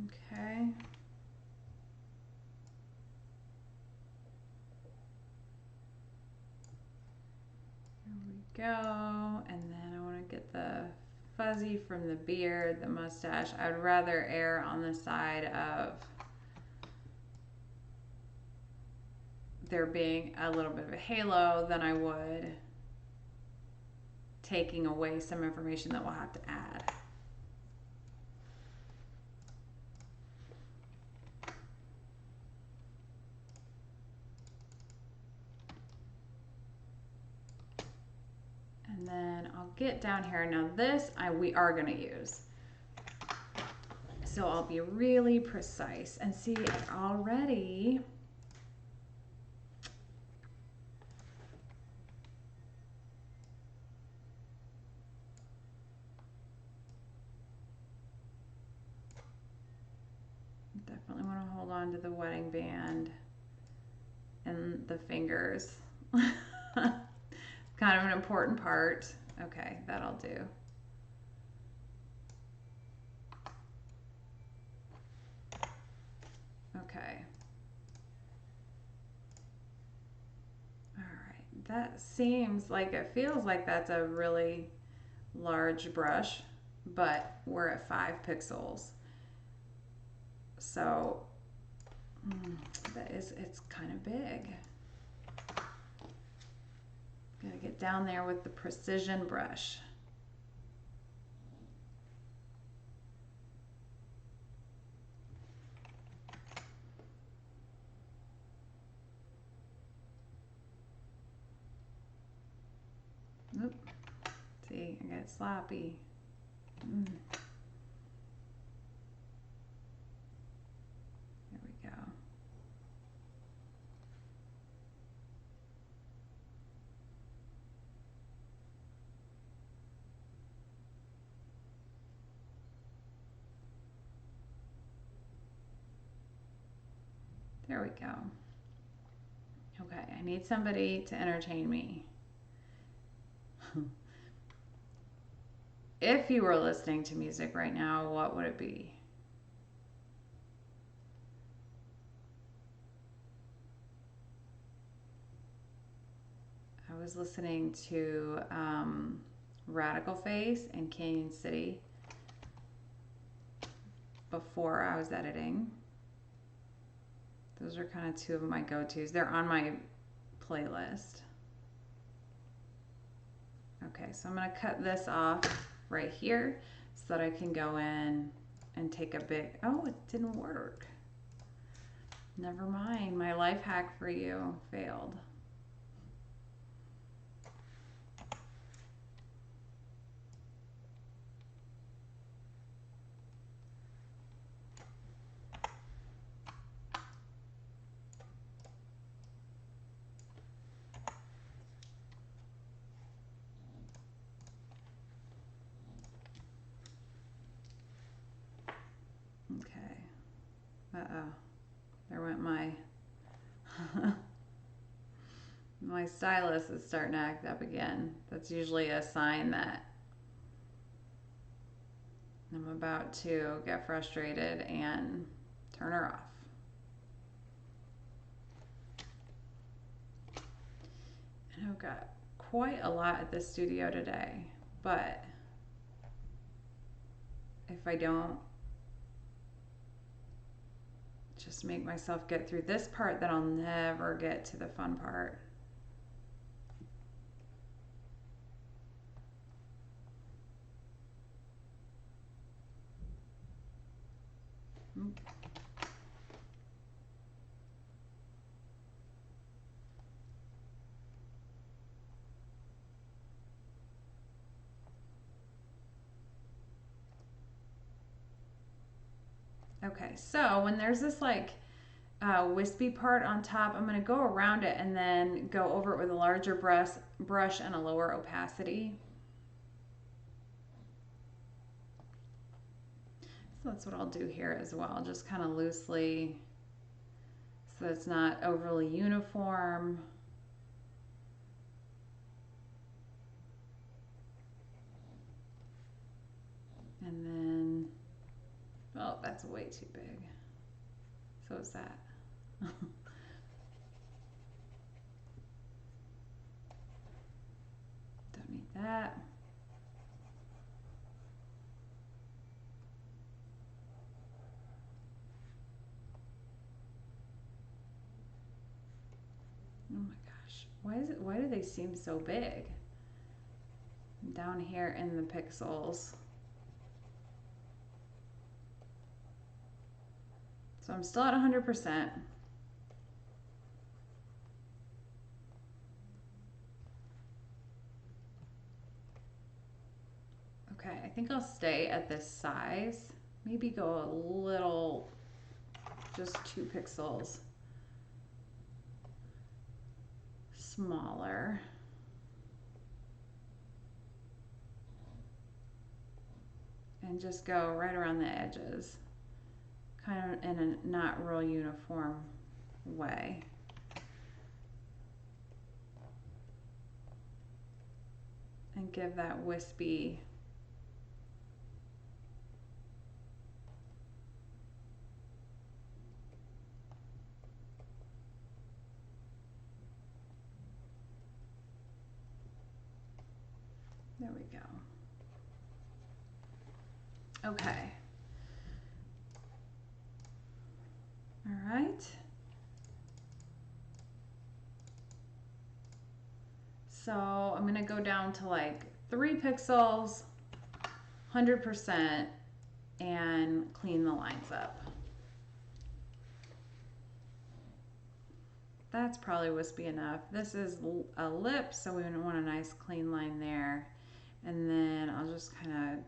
Okay. There we go. And then I want to get the fuzzy from the beard, the mustache. I'd rather err on the side of there being a little bit of a halo than I would taking away some information that we'll have to add. And then I'll get down here. Now this we are going to use. So I'll be really precise and see already. Definitely want to hold on to the wedding band and the fingers. Kind of an important part. Okay, that'll do. Okay. All right. That seems like it feels like that's a really large brush, but we're at 5 pixels. So it's kind of big. Gotta get down there with the precision brush. Oop. See, I got sloppy. There we go. There we go. Okay, I need somebody to entertain me. If you were listening to music right now, what would it be? I was listening to Radical Face and Canyon City before I was editing. Those are kind of two of my go-tos. They're on my playlist. Okay, so I'm going to cut this off right here so that I can go in and take a big... Oh, it didn't work. Never mind. My life hack for you failed. Okay. Uh-oh. There went my... my stylus is starting to act up again. That's usually a sign that I'm about to get frustrated and turn her off. And I've got quite a lot at the studio today, but if I don't just make myself get through this part, then I'll never get to the fun part. Oop. Okay, so when there's this like wispy part on top, I'm going to go around it and then go over it with a larger brush and a lower opacity. So that's what I'll do here as well, just kind of loosely so that it's not overly uniform. And then, oh, that's way too big. So is that. Don't need that. Oh my gosh, why do they seem so big? Down here in the pixels. So I'm still at 100%. Okay, I think I'll stay at this size. Maybe go a little, just 2 pixels smaller. And just go right around the edges, kind of in a not real uniform way. And give that wispy there we go. Okay. All right. So I'm gonna go down to like 3 pixels, 100%, and clean the lines up. That's probably wispy enough. This is a lip, so we want a nice clean line there. And then I'll just kind of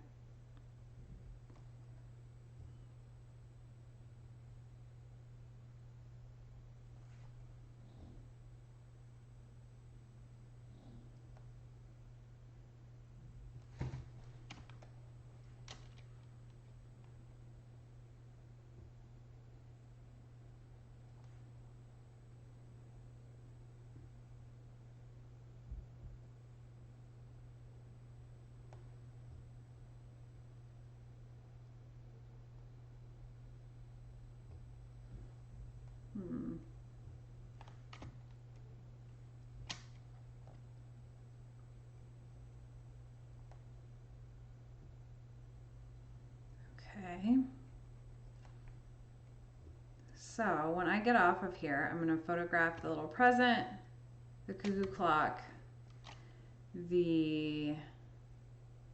Okay. So when I get off of here, I'm going to photograph the little present, the cuckoo clock, the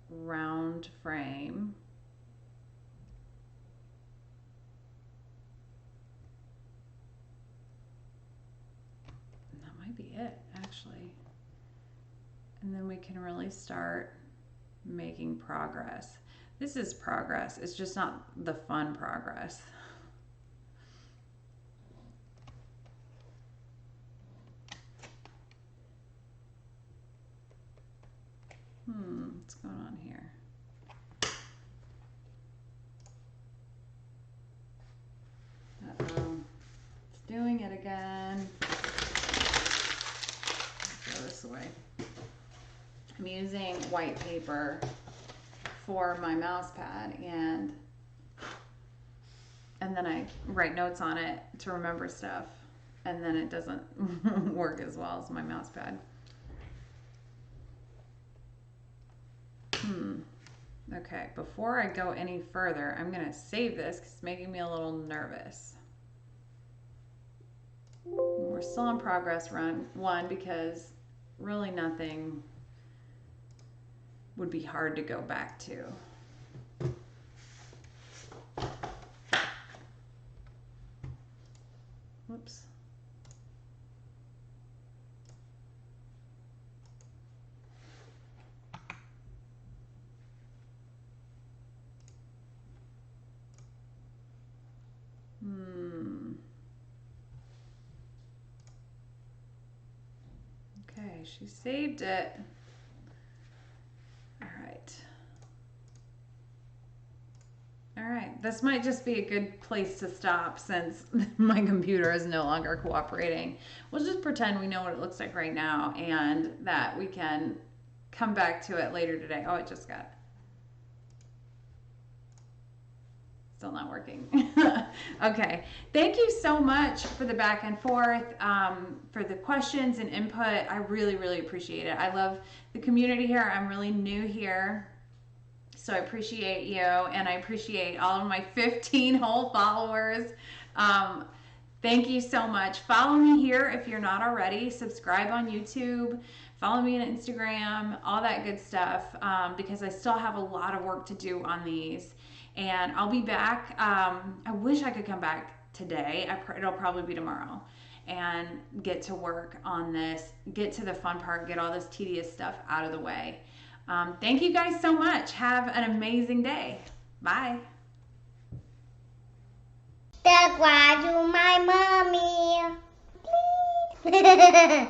round frame, and that might be it, actually. And then we can really start making progress. This is progress. It's just not the fun progress. What's going on here? Uh-oh. It's doing it again. Throw this away. I'm using white paper for my mouse pad, and then I write notes on it to remember stuff, and then it doesn't work as well as my mouse pad. Okay, before I go any further, I'm gonna save this because it's making me a little nervous. We're still in progress run 1 because really nothing would be hard to go back to. Whoops. Okay, she saved it. All right, this might just be a good place to stop since my computer is no longer cooperating. We'll just pretend we know what it looks like right now and that we can come back to it later today. Oh, it just got still not working. Okay, thank you so much for the back and forth, for the questions and input. I really, really appreciate it. I love the community here. I'm really new here. So I appreciate you, and I appreciate all of my 15 whole followers. Thank you so much. Follow me here if you're not already. Subscribe on YouTube. Follow me on Instagram, all that good stuff, because I still have a lot of work to do on these. And I'll be back. I wish I could come back today. It'll probably be tomorrow. And get to work on this, get to the fun part, get all this tedious stuff out of the way. Thank you guys so much. Have an amazing day. Bye. That's why you my mommy. Please.